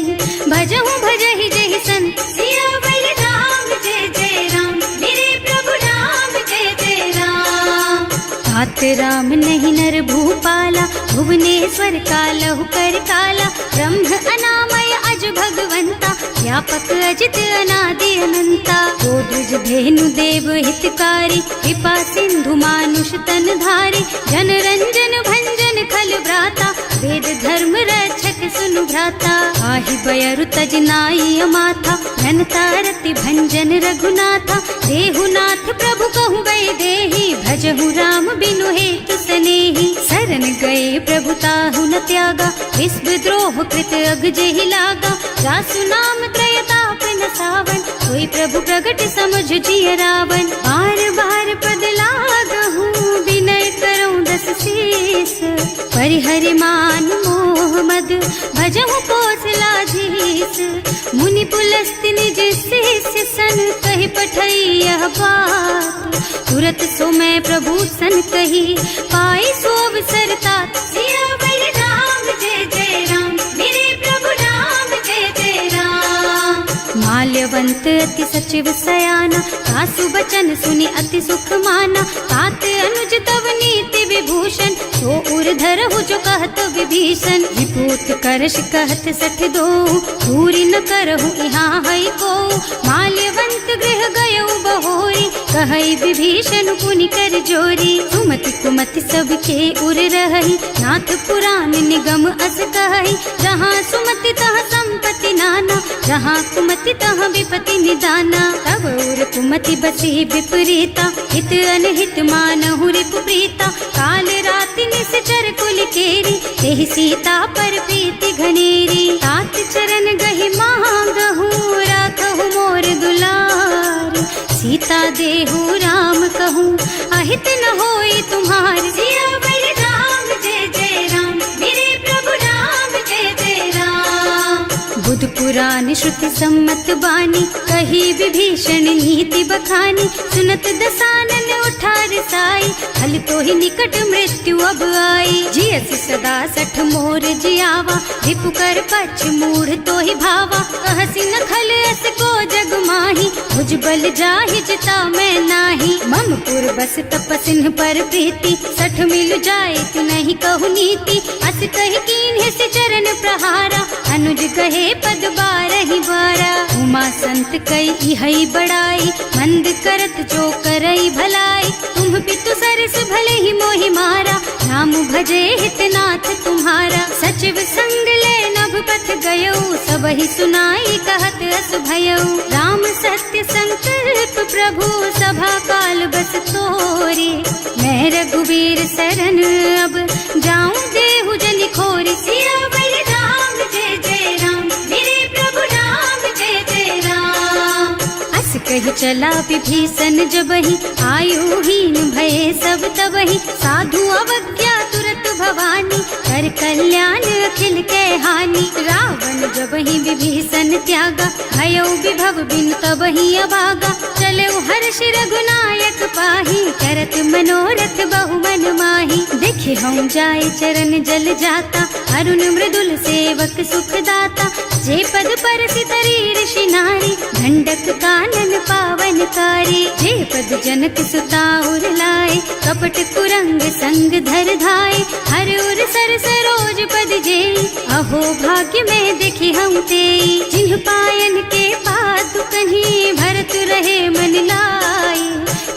भजहु भजहि जहि संत। सियावर राम जय जय राम, मेरे प्रभु राम जय जय राम। तात राम नहीं नर भूपाला, भुवनेश्वर कालहु कर काला। ब्रह्म अनामय अज भगवंता, व्यापक अजित अनादि अनंता। गोद्विज धेनु देव हितकारी, कृपा सिंधु मानुष तन धारी। जन रंजन भंजन खल भ्राता, वेद धर्म रक्षक सुनु भ्राता। आहि बयरु तज नाई अमाथा, घनता रति भंजन रघुनाथा। देहुनाथ प्रभु कहु गए देहि, भजहु राम बिनु हेतु सनेहि। शरण गए प्रभु ताहु न त्यागा, विश्व द्रोह कृत अग जेहि लागा। जासु नाम त्रयताप न सावन, सोई प्रभु प्रगट समझ जिय रावण। बार बार पद लागहु, विनय करऊं दस शीस। परिहरि मान मोह मद, भजहु कौशलाधीश। मुनि पुलस्त्य निज शिष्य सन, कहि पठई यह बात। तुरत सो मैं प्रभु सन कही, पाई सो अवसर तात। सियावर राम जय जय राम, मेरे प्रभु राम जय जय राम। माल्यवंत अति सचिव सयाना, सासु बचन सुनि अति सुख माना। तात अनुज तव नीति विभूषण, सो उर धरहु जो कहत विभीषण। विपूत करश कहत सठ दो, दूरी न करहु यहाँ है को। माल्यवंत गृह गयौ बहोरी, कहई विभीषण पुनि कर जोरी। सुमति कुमति सबके उर रही, नाथ पुराण निगम अस कहई। जहाँ सुमति तहाँ संपत्ति नाना, जहाँ कुमति तहाँ विपत्ति निदाना। तब उर कुमति बसी विपरीता, हित अनहित मानहु रिपु प्रीता। काल राति निश्चर कुल केरी, तेहि सीता पर प्रीति घनेरी। तात चरण गहि मांगहु, राखहु मोर दुलार। सीता देहु राम कहूँ अहित न होई तुम्हार। सियावर राम जय जय राम, मेरे प्रभु राम जय जय राम। बुध पुराण श्रुति सम्मत बानी, कही विभीषण नीति बखानी। सुनत दसानन उठा रसाई, हल तो ही निकट मृत्यु अब आई। जियसि सदा सठ मोर जियावा, रिपु कर पछ मूढ़ तो ही भावा। कहसि न खल अस को जग माही, भुज बल जाहि जिता मैं नाही। मम पुर बस तपसिन पर प्रीति, सठ मिल जाए तु नहीं कहु नीति। अस कहि कीन्ह से चरण प्रहारा, अनुज कहे पद बारहि बारा। उमा संत कई इहै बड़ाई, मंद करत जो करई भलाई। तुम पितु सरस भले ही मोहि मारा, नाम भजे हितनाथ तुम्हारा। सचिव संग ले नभ पथ गयो, सबहि सुनाई कहत अस भयो। राम सत्य संकल्प प्रभु, सभा काल बस तोरे। मैं रघुवीर सरन अब, जाऊं देहु जनि खोरि। सियावर राम जय जय राम, मेरे प्रभु राम जय जय राम। अस कहि चला विभीषण जबहि, आयुहीन भये सब तबहि। साधु अवज्ञा तुरत भवानी, कर कल्याण अखिल के हानि। रावण जबहि विभीषण त्यागा, भयो विभव बिनु तबहि अभागा। चलऊ हर्ष रघुनायक पाहि, करत मनोरथ बहु मन माहि। देखे हम जाय चरण जल जाता, अरुण मृदुल सेवक सुख दाता। जे पद परसि तरी ऋषि नारी, दंडक कानन पावन कारी। जे पद जनक सुता उर लाए, कपट कुरंग संग धर धाय। हर उर सर सरोज पद जेई, अहो भाग्य में देखी हम तेई। जिन्ह पायन के पादु कन्ही, भरत रहे मन लाई।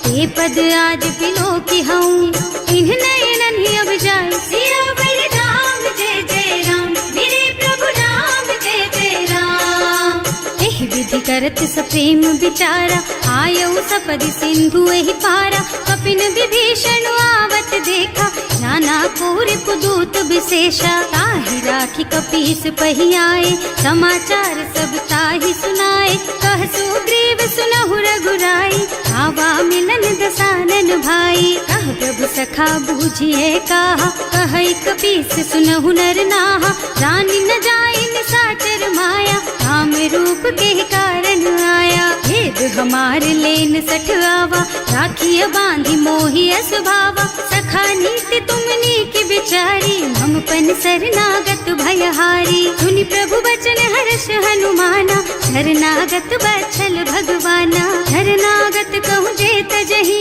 ते पद आज बिलो की हूँ, इन्ह नयनन ही अब जाए। सियावर राम जय जय राम, मेरे प्रभु राम जय जय राम। एहि विधि करत सप्रेम विचारा, आयऊ सपदि सिंधु एहि पारा। कपिन विभीषण आवत देखा, नाना कोरि कुदूत विशेषा। ताहि राखी कपीस पहि आए, समाचार सब ताहि सुनाए। कह सुग्रीव सुनहु रघुराई, आवा मिलन दसानन भाई। कह प्रभु सखा बूझिए काहा, कहै कपीस सुनहु नर नाहा। जानि न जाय निसाचर माया, काम रूप के कारण आया। भेद हमार लेन सठ आवा, राखिय बांधि मोहि असभावा। सखा नीति तुमनी की बिचारी, हम पन शरणागत भयहारी। सुनि प्रभु बचन हर्ष हनुमाना, शरणागत बत्सल भगवाना। शरणागत कहूँ जे तजहि,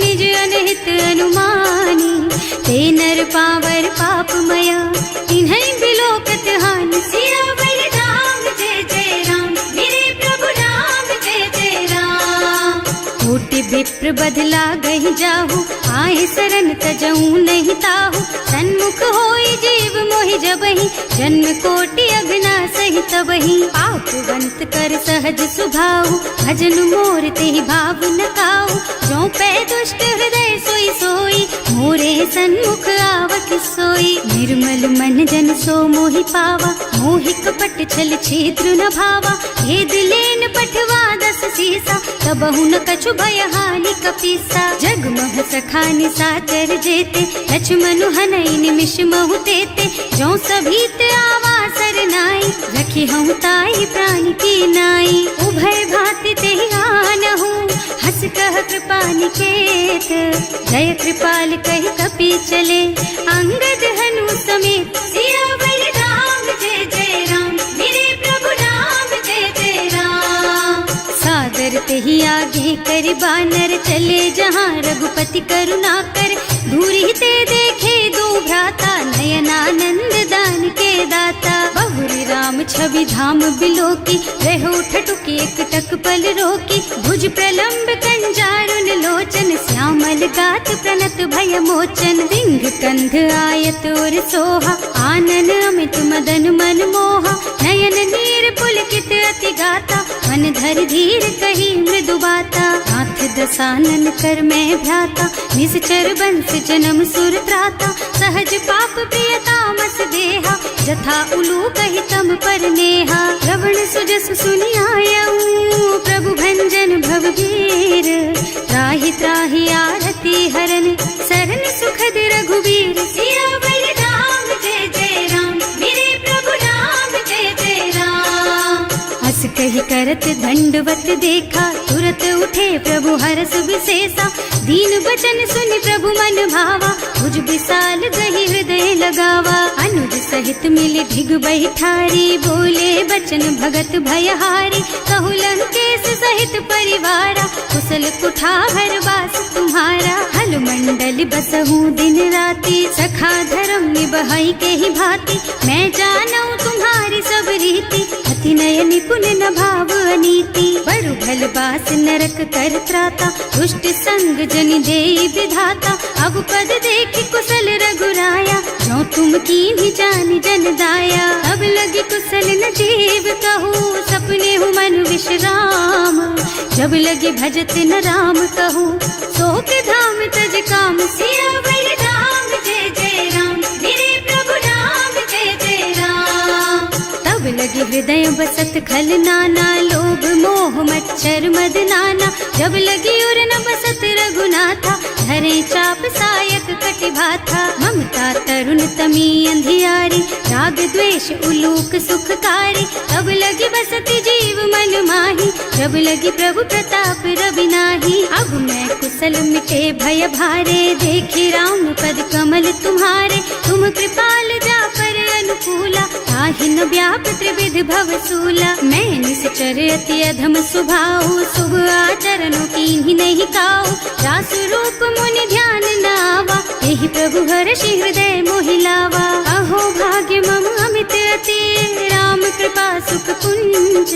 निज अनहित अनुमानी। ते नर पावर पापमया, तिन्है बिलोकत हानि। सियावर राम जय जय राम, मेरे प्रभु राम जय जय राम। कोटि विप्र बदला गहि जाहु, आए शरण तजऊ नहीं ताहु। सन्मुख होई जीव मोहि जबहि, जन्म कोटि अगना सहि तबहि। पापवंत कर सहज सुभाऊ, भजन मोर तेहि भाव न काऊ। जो पै दुष्ट हृदय सोई सोई, मोरे सन्मुख आवत सोई। निर्मल मन जन सो मोहि पावा, मोहि कपट छल छिद्र न भावा। भेद लेन पठवा दस सीसा, तबहु न कछु भय हानि कपीसा। जगमह सखा निसाचर जेते, लक्ष्मनु हनई निमिष महु तेते। जो सभीत आवा सरनाई, रखी हूँ ताई प्राण की नाई। उभय भांति तेहि आनहु, हस कह कृपा निकेत। जय कृपाल कहि कपि चले, अंगद हनु समेत। सियावर राम जय जय राम, मेरे प्रभु राम जय जय राम। सादर तेहि आगे कर बानर, चले जहाँ रघुपति करुणा कर। दूरी ते देखे दो भ्राता, नयनानंद दान के दाता। बहुरी राम छवि धाम बिलोकी, रहो ठटुकी एक टक पल रोकी। भुज प्रलंब कंजारुन लोचन, श्यामल ताल गात प्रणत भय मोचन, सिंह कंध आयत और सोहा, आनन अमित मदन मन मोहा, नयन नीर पुलकित अति गाता, मन धर धीर कही मृदु बाता, हाथ दसानन कर मैं भ्राता, निश्चर बंस जन्म सुर त्राता, सहज पाप प्रिय तामस देहा, जथा उलू कही तम पर नेहा, श्रवण सुजस सुनि आयऊ प्रभु भंजन भव भीर, त्राहि त्राहि आरती हरन सरन सुखद रघुबीर, सियावर राम जय जय राम, मेरे प्रभु राम जय जय राम। हस कही करत दंडवत देखा, तुरत उठे प्रभु हरस विशेषा, दीन बचन सुनि प्रभु मन भावा, भुज विशाल दही हृदय लगावा, अनुज सहित मिली भिग बैठारी, बोले बचन भगत भयहारी, कहु लंकेश सहित परिवारा, कुशल कुठार वास तुम्हारा, हल मंडल बसहु दिन राति, सखा धर्म निबहाई के ही भांति, मैं जानऊ तुम्हारी सब रीति, अति नय निपुण न भाव अनीति, बरु भल बास नरक कर त्राता, दुष्ट संग जन देई विधाता, अब पद देखि कुशल रघुराया, जो तुम कीन्ही जानि जन दाया, अब लगी कुशल न जीव कहूँ, सपने हूँ मन विश्राम, जब लगे भजत न राम कहूँ, सो के धाम तज काम, सियावर राम जय जय राम, मेरे प्रभु राम जय जय राम। तब लगे हृदय बसत खल नाना, लोभ मोह मच्छर मद नाना, जब लगी उर न बसत रघुनाथा, धरे चाप सायक कटि भाथा, ममता तरुण तमी अंधियारी, राग द्वेष उलूक सुखकारी, तब लगी बसती जीव मन माही, जब लगी प्रभु प्रताप रवि नाही, अब मैं कुशल मिटे भय भारे, देखी राम पद कमल तुम्हारे, तुम कृपाल जा पर अनुकूला, ताहि न व्याप त्रिविध भव सूला, मैं निश्चर अति अधम स्वभाव, शुभ आचरणों कीन्ही नहीं काऊ, रास रूप मुनि ध्यान नावा, यही प्रभु हर्षि हृदय मोहिलावा, अहो भाग्य मम अमित अति, राम कृपा सुख पुंज,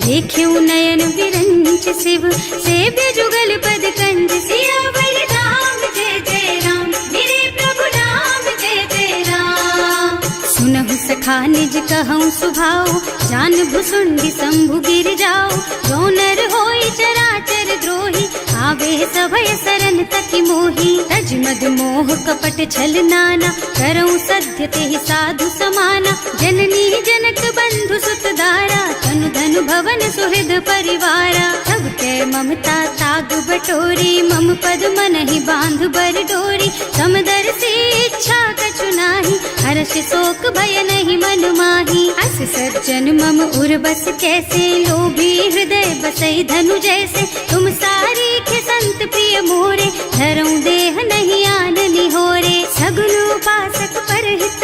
देख्यऊ नयन विरंच शिव, सेव्य जुगल पद कंज, सियावर राम जय जय राम, मेरे प्रभु राम जय जय राम। सुनहु सखा निज कहऊँ सुभाऊ, जान भुसुंडी शंभु गिर जाओ, जो नर होई चराचर द्रोही, आवे सभय सरन तकी मोही, तज मद मोह कपट छल नाना, करऊँ सत्य तेहि साधु समाना, जननी जनक बंधु सुत दारा, तनु धनु भवन सुहृद परिवारा, सब के ममता ताग बटोरी, मम पद मन ही बांध बर डोरी, समदर से इच्छा कछु नाही, हर्ष शोक भय नहीं मन माही, अस सज्जन मम उर बस कैसे, लोभी हृदय बसई धनु जैसे, तुम सारी के संत प्रिय मोरे, धरऊं देह नहीं आन निहोरे, सगुन उपासक परहित,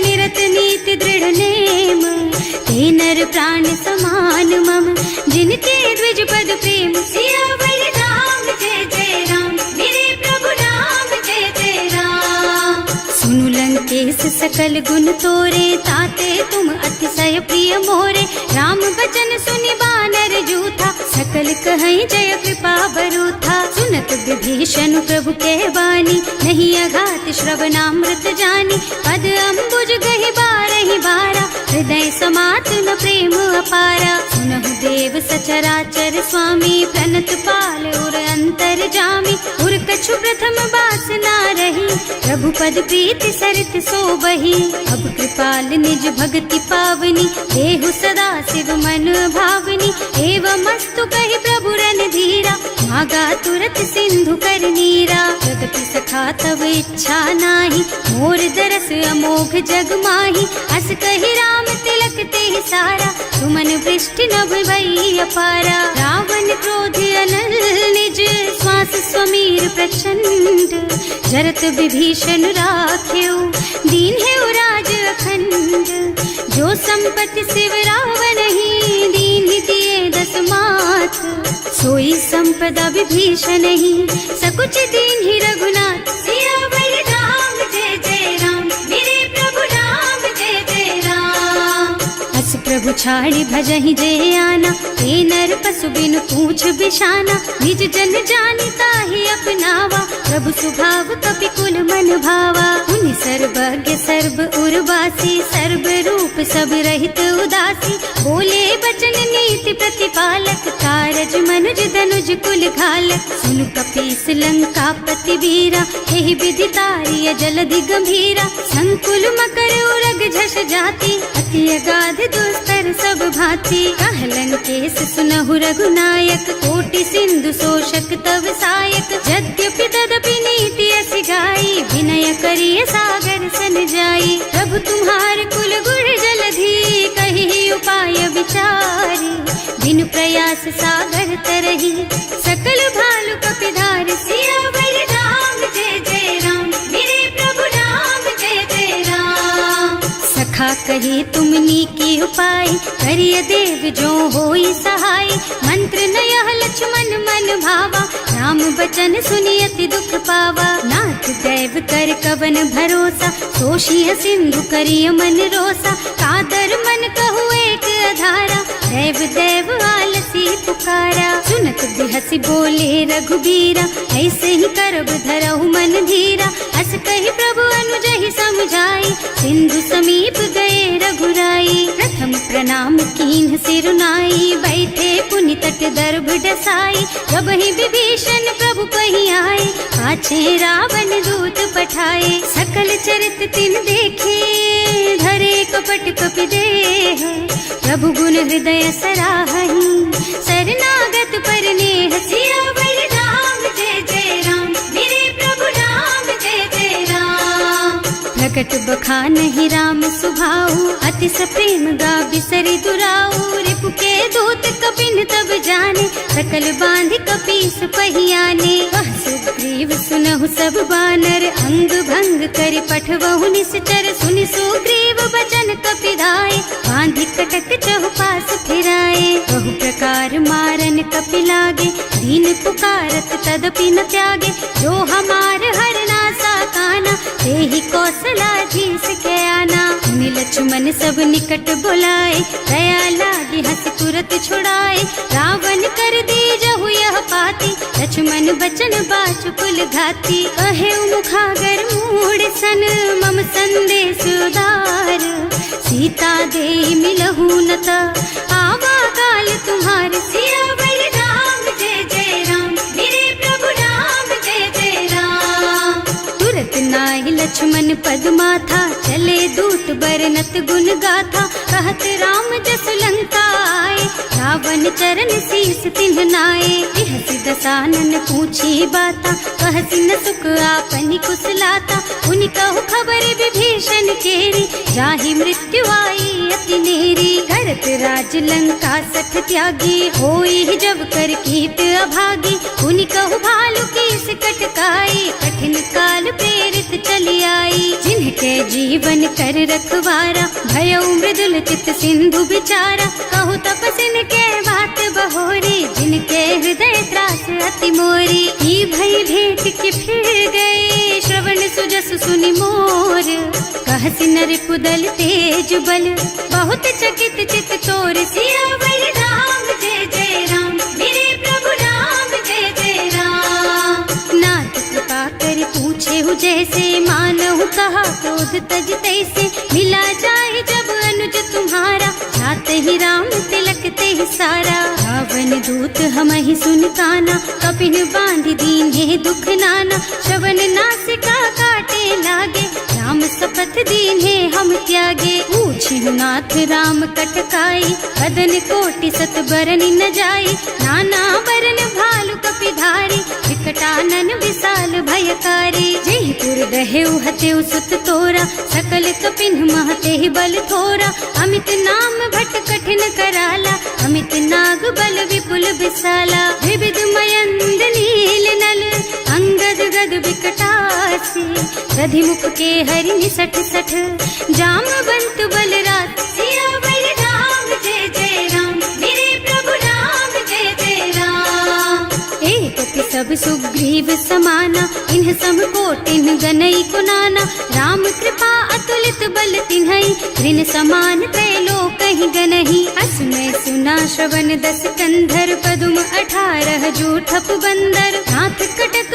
निरत नीति दृढ़ नेम, ते नर प्राण समान मम, जिनके द्विज पद प्रेम, सियावर राम जय जय राम, मेरे प्रभु राम जय जय राम। सुनु लंकेश सकल गुण तोरे, ताते तुम अतिशय प्रिय मोरे, राम बचन सुनि बानर जूथा, सकल कहई जय कृपा बरूथा, सुनत विभीषण प्रभु के वाणी, नहीं अघात श्रवणामृत जानी, पद अम्बुज गहि बारहि बारा, हृदय समात न प्रेम अपारा, सुनहु देव सचराचर स्वामी, प्रणत पाल उर अंतर जामी, उर कछु प्रथम बास ना रही, प्रभु पद प्रीति सरित सो बही, अब कृपाल निज भक्ति पावनी, देहु सदा शिव मन भावनी, एवं मस्तु कहि प्रभु रन धीरा, मागा तुरत सिंधु कर नीरा, जगति सखा तब इच्छा नाही, मोर दरस अमोघ जग माही, अस कहि राम तिलक तेहि सारा, सुमन वृष्टि नभ भई अपारा, रावण क्रोध अनल निज, श्वास स्वमीर प्रचंड, जरत विभीषण राख्यो, दीन है राज अखंड, जो संपत्ति शिव रावण ही, दीन दिए दस माथ, सोई संपदा विभीषण ही, सकुच दीन ही रघुनाथ, सियावर राम जय जय राम, मेरे प्रभु राम जय जय राम। अस प्रभु छाड़ी भजहि जय आना, ते नर पशु बिनु पूछ बिशाना, निज जन जानि ताहि अपनावा, प्रभु स्वभाव कपि कुल मन भावा। उनि सर्वज्ञ सर्व उर्वासी, सर्व रूप सब रहित उदासी। बोले बचन नीति प्रतिपालक, कारज मनुज धनुज कुल घालक। सुनु कपीस लंका पति वीरा, एहि विधि तारिय जलधि गंभीरा। संकुल मकर उरग झष जाति, अति अगाध दुस्तर सब भांति। कहलन केस सुनहु रघुनायक, कोटि सिंधु शोषक तव सायक। यद्यपि तदपि नीति अस गाई, विनय करिय सागर सन जाई। प्रभु तुम्हार कुल गुण जलधि, कहि उपाय विचारी। बिनु प्रयास सागर तरही, सकल भालु कपिधार। सियावर राम जय जय राम, मेरे प्रभु राम जय जय राम। सखा कही तुमनी की उपाय, करिय देव जो होई सहाय। मंत्र नयह लक्ष्मण मन भावा, राम बचन सुनि अति दुख पावा। नाथ दैव कर कवन भरोसा, सोषिय सिंधु करिय मन रोसा। कादर मन कहु एक अधारा, देव देव आलसी पुकारा। सुनत बिहसी बोले रघुबीरा, ऐसे ही करब धरहु मन धीरा। अस कहि प्रभु अनुजहि समझाई, सिंधु समीप गए रघुराई। प्रथम प्रणाम कीन्ह सिर नाई, बैठे पुनि तट दर्भ डसाई। जब ही विभीषण प्रभु कहि आए, पाछे रावण दूत पठाए। सकल चरित तिन देखे, धरे कपट कपि देह। प्रभु गुण हृदय सराहहि, शरणागत पर नेह। सियावर राम जय जय राम, मेरे प्रभु राम जय जय राम। प्रकट बखानहि राम सुभाऊ, अति सप्रेम गा बिसरि दुराऊ। रिपु के दूत कपिन तब जाने, सकल बांध कपीस पहियाने। वह सुग्रीव सुनहु सब बानर, अंग भंग करि पठवहु निश्चर। सुनि सुग्रीव बचन कपिधाय, बांधि कटक चहुपास फिराए। बहु प्रकार मारन कपि लागे, दीन पुकारत तदपि न त्यागे। जो हमार हरना साकाना, तेहि कौशलाधीश के आना। मुनि लक्ष्मण सब निकट बुलाए, दया लागी हंस तुरत छुड़ाए। रावण कर दीजहु यह पाती, लक्ष्मण बचन बाचु कुल घाती। कहे मुखागर मूढ़ सन, मम संदेश उदार। सीता दे मिलहु न ता, आवा काल तुम्हार। सियावर राम जय जय राम, मेरे प्रभु राम जय जय राम। तुरत नाहि लक्ष्मण पद माथा, चले दूत बरनत गुण गाथा। कहत राम जस लंका आए, रावण चरण शीस तिन्ह नाए। बिहसि दसानन पूछी बाता, कहसि न सुख आपनि कुशलाता। उनि कहु खबर विभीषण केरी, जाहि मृत्यु आई अति नेरी। करत राज लंका सठ त्यागी, होई जब कर कीट अभागी। उनि कहु भालु कीस कटकाई, कठिन काल प्रेरित चली आई। जिनके जीवन कर रखवारा, भयउ मृदुल चित सिंधु बिचारा। कहु तपसिन के बात बहोरी, जिनके हृदय त्रास अति मोरी। ई भई भेंट के फिर गए, श्रवण सुजस सुनि मोर। कहसि नर कुदल तेज बल, बहुत चकित चित तोर। सियावर राम जय जय राम, मेरे प्रभु राम जय जय राम। नाथ कृपा कर पूछे हु जैसे, मानहु कहा क्रोध तज तैसे। मिला जाए जब अनुज तुम्हारा, जात ही राम तिलक ते सारा। रावण दूत हमहि सुन काना, कपिन बांधि दीन्हे दुख नाना। श्रवण नासिका काटे लागे, राम शपथ दीन्हे हम त्यागे। पूछिहु नाथ राम कटकाई, बदन कोटि सत बरनि न जाई। नाना बरन भालु कपिधारी, विकटानन विशाल भयकारी। जयपुर दहेउ हतेउ सुत तोरा, सकल कपिन महते बल थोरा। अमित नाम भट कठिन कराला, अमित नाग बल विपुल विशाला। विविध मयंद नील नल, अंगद गद विकटासी। दधिमुख के हरि निसठ सठ, जामवंत बलराज। सियावर राम जय जय राम, मेरे प्रभु राम जय जय राम। एक सब सुग्रीव समाना, इन्ह सम कोटिन गनई कुनाना। राम कृपा अतुलित बल तिन्हई, ऋण समान त्रैलोकहि गनहि। असमय सुना श्रवण दस कंधर, पदुम 18 जूठप बंदर। नाथ कटक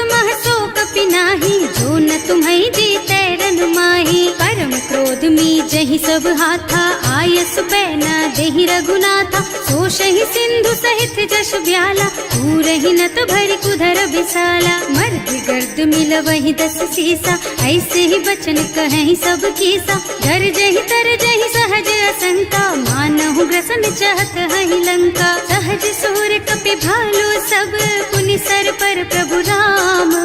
नाही, जो न तुम्हें जीते रन माही। परम क्रोध मी जही सब हाथा, आयस बैना देहि रघुनाथा। सोशहि सिंधु सहित जश ब्याला, पूरहि नत भरि कुधर बिसाला। मर्द गर्द मिल वही 10 सीसा, ऐसे ही बचन कहीं सब कीसा। डर जही तर जही सहज असंका, मानहु ग्रसन चाहत हहि लंका। सहज सूर कपि भालू सब, पुनि सर पर प्रभु राम।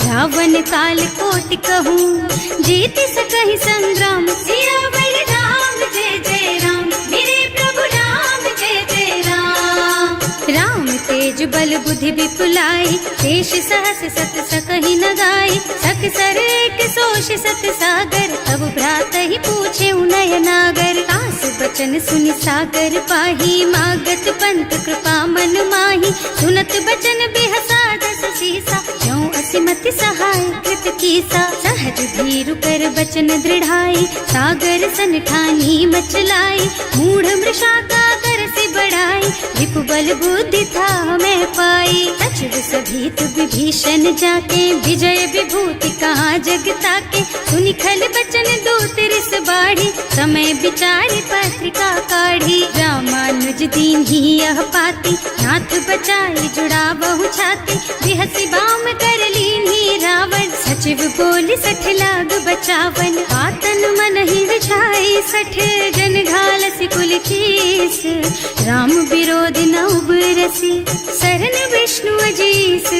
रावण काल कोटि कहूँ, जीत सकहि संग्राम। सियावर राम जय जय राम, मेरे प्रभु राम जय जय राम। राम तेज बल बुद्धि विपुलाई, शेष सहस सत सकहि न गाई। सक सर एक सोष सत सागर, तब भ्रात ही पूछे उनय नागर। आस बचन सुनि सागर पाही, मागत पंत कृपा मन माही। सुनत बचन बिहसा 10 सीसा, ज्यों असिमति सहाय कृत कीसा। सहज धीरु कर बचन दृढ़ाई, सागर सन ठानी मचलाई। मूढ़ मृषा का कर से बढ़ाई, विपु बल बुद्धि था मैं पाई। सचिव सभीत विभीषण जाके, विजय विभूति कहाँ जग ताके। सुनि खल बचन दूत रिस बाढ़ी, समय विचारि पत्रिका काढ़ी। रामानुज दीन ही यह पाती, नाथ बचाई जुड़ा बहु छाती। बिहसी बाम कर लीन्ही रावण, सचिव बोली 60 लाग बचावन। आतन मन ही विछाई 60, जन घालसी कुल कीस। राम विरोध न उबरसी, शरण विष्णु अजीस।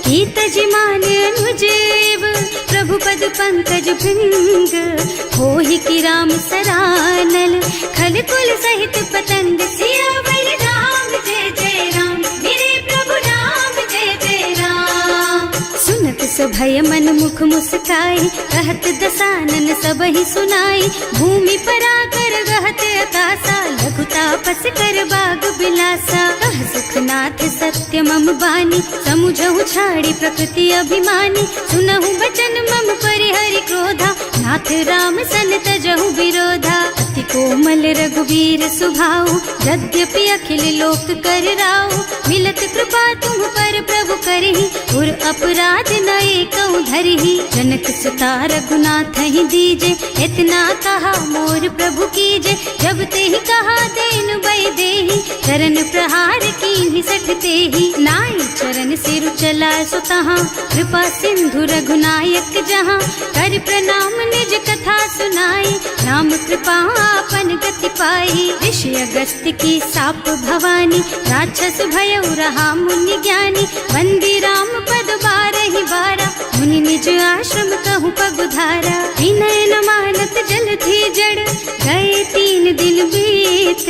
कीत जिमान अनुजेव, प्रभु पद पंकज भृंग। होहि की राम सरानल, खल कुल सहित पतंग। सियावर राम जय जय राम, मेरे प्रभु राम जय जय राम। सुनत सभय मन मुख मुस्काई, कहत दसानन सब ही सुनाई। भूमि पराकर गहत अकासा, लघु तापस कर बाग बिलासा। कह सुखनाथ सत्य मम बानी, समुझहु छाड़ी प्रकृति अभिमानी। सुनहु बचन मम परिहरि क्रोधा, नाथ राम सन तजहु विरोधा। अति कोमल रघुवीर सुभाऊ, यद्यपि अखिल लोक कर राऊ। मिलत कृपा तुम पर प्रभु करहि, और अपराध न एकौ धरहि। जनक सुता रघुनाथ ही दीजे, इतना कहा मोर प्रभु कीजे। जब ते ही कहा देन बई देहि, चरण प्रहार कीन्हि 60 तेहि। नाई चरण सिरु चला सुतहाँ, कृपा सिंधु रघुनायक जहाँ। कर प्रणाम निज कथा सुनाई, राम कृपा आपन गति पाई। ऋषि अगस्त्य की साप भवानी, राक्षस भयउ रहा मुनि ज्ञानी। वंदी राम पद 12 बारा, मुनि निज आश्रम कहूँ पगुधारा। विनय न मानत जल थी जड़, गए 3 दिन बीत।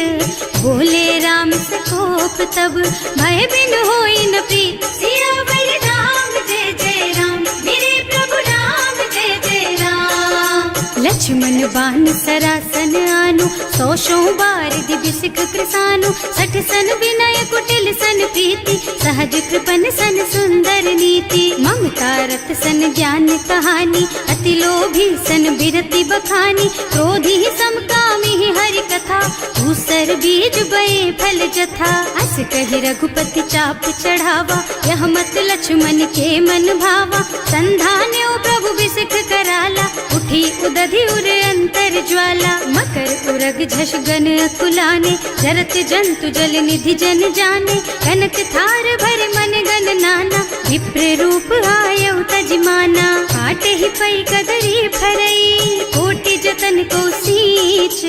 बोले राम सकोप तब, भय बिन होई न प्रीत। सियावर राम जय जय राम, मेरे प्रभु राम जय जय राम। लक्ष्मण बान सरासन आनु, 100 बार दिव्य सिख कृसानु। 60 सन विनय कुटिल सन प्रीति, सहज कृपन सन सुंदर नीति। ममता रत सन ज्ञान कहानी, अति लोभी सन बिरति बखानी। क्रोधी ही समकामी ही हरि कथा, दूसर बीज बये फल जथा। अस कहि रघुपति चाप चढ़ावा, यह मत लक्ष्मण के मन भावा। संधान्यो प्रभु बिसिख कराला, उठी उदधि उर अंतर ज्वाला। मकर उरग झष गन अकुलाने, जरत जंतु जल निधि जन जाने। कनक थार भर मन गन नाना, विप्र रूप आयउ तजमाना। काटे ही पई कदरी फरई, कोटि जतन को सींच।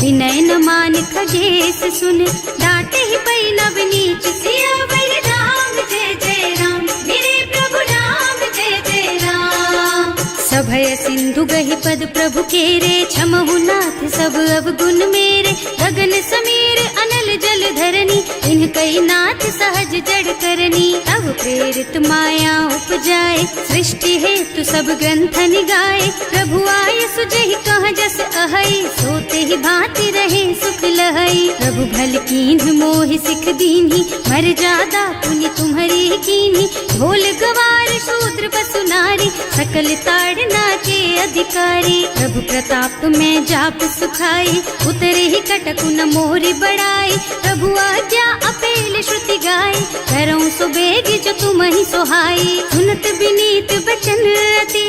विनय न मान खगेश सुन, डांटे ही पई नव नीच। सियावर राम जय जय राम, मेरे प्रभु राम जय जय राम। सभय सिंधु गहि पद प्रभु केरे, क्षमहु नाथ सब अवगुण मेरे। गगन समीर अनल जल धरनी, इन्ह कई नाथ सहज जड़ करनी। तब प्रेरित माया उपजाए, सृष्टि हेतु सब ग्रंथ निगाए। प्रभु आय सुजहि कह जस अहै, सोते ही भांति रहे सुख लहै। प्रभु भल कीन्ह मोहि सिख दीन्ही, मर्यादा पुनि तुम्हरी कीन्ही। ढोल गवार शूद्र पशु नारी, सकल ताड़ना के अधिकारी। प्रभु प्रताप में जाप सुखाई, उतरे ही कटकु न मोरी बढ़ाई। प्रभु आज्ञा अपेल श्रुति गाय, करऊं सो बेग जो तुम ही सोहाई। सुनत विनीत बचन अति,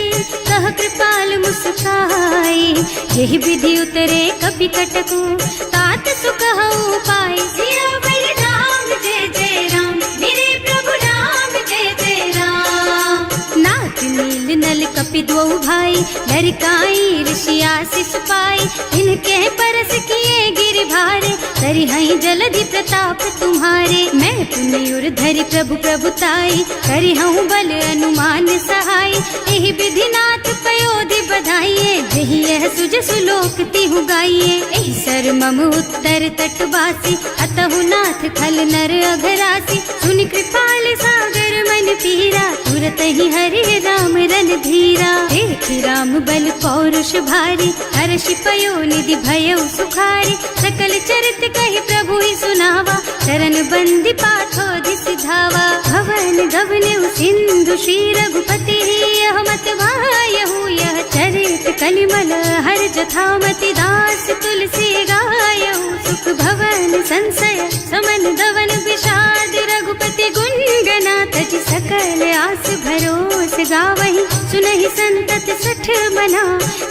कह कृपाल मुस्काई। यही विधि उतरे कपि कटकु, तात सुख हऊ पाई। सियावर राम जय जय राम, मेरे प्रभु राम जय जय राम। नाथ नील नल कपि द्वौ भाई, लरिकाई ऋषि आशीष पाई। इनके परस किए गिर भारे, तरि हई जलधि प्रताप तुम्हारे। मैं पुण्य धरि प्रभु प्रभुताई, करि हूँ बल अनुमान सहाय। यही विधि नाथ पयोधि बधाइए, जही यह सुज सुलोक तिहु गाइए। एहि सर मम उत्तर तटवासी, अतहु नाथ खल नर अघरासी। सुनि कृपाल सागर मन पीरा, तुरत ही हरि राम रन धीरा। देखि राम बल पौरुष भारी, हर्ष पयो निधि भयो सुखारी। सकल चरित कहि प्रभु ही सुनावा, चरण बंदी पाथोधि सिधावा। भवन गवनेउ सिंधु श्री रघुपति, यह मत वायहु यह चरित कलिमल हर जथामति। दास तुलसी गायहु, सुख भवन संशय समन दवन विषाद। रघुपति गुण गना तज सकल आस भरोस गावहि। सुनहि संतत सठ मना,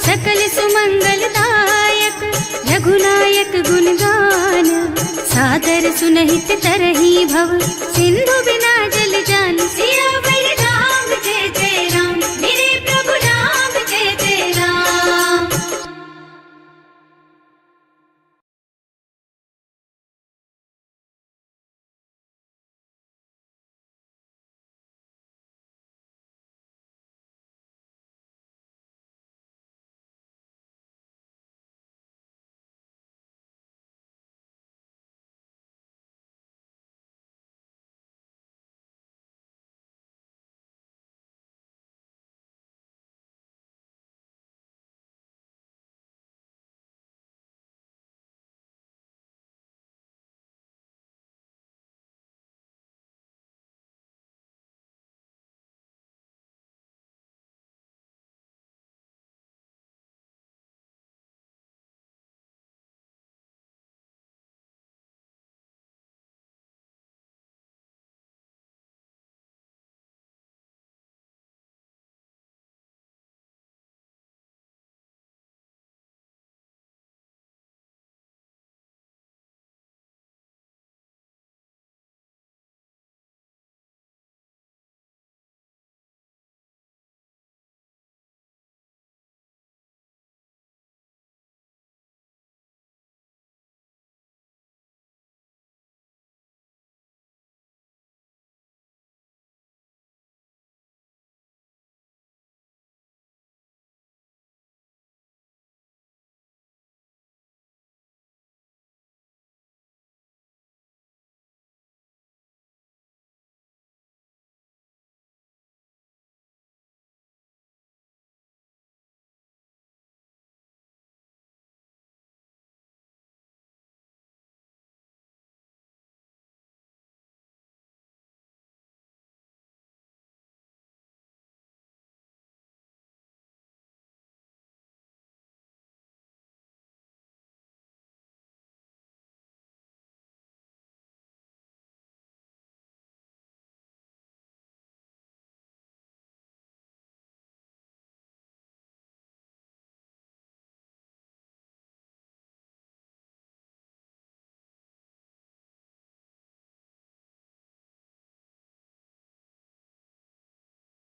सकल सुमंगल दायक। रघुनायक गुण गान, सादर सुनहित तरही भव। सिंधु बिना जल जान, सिया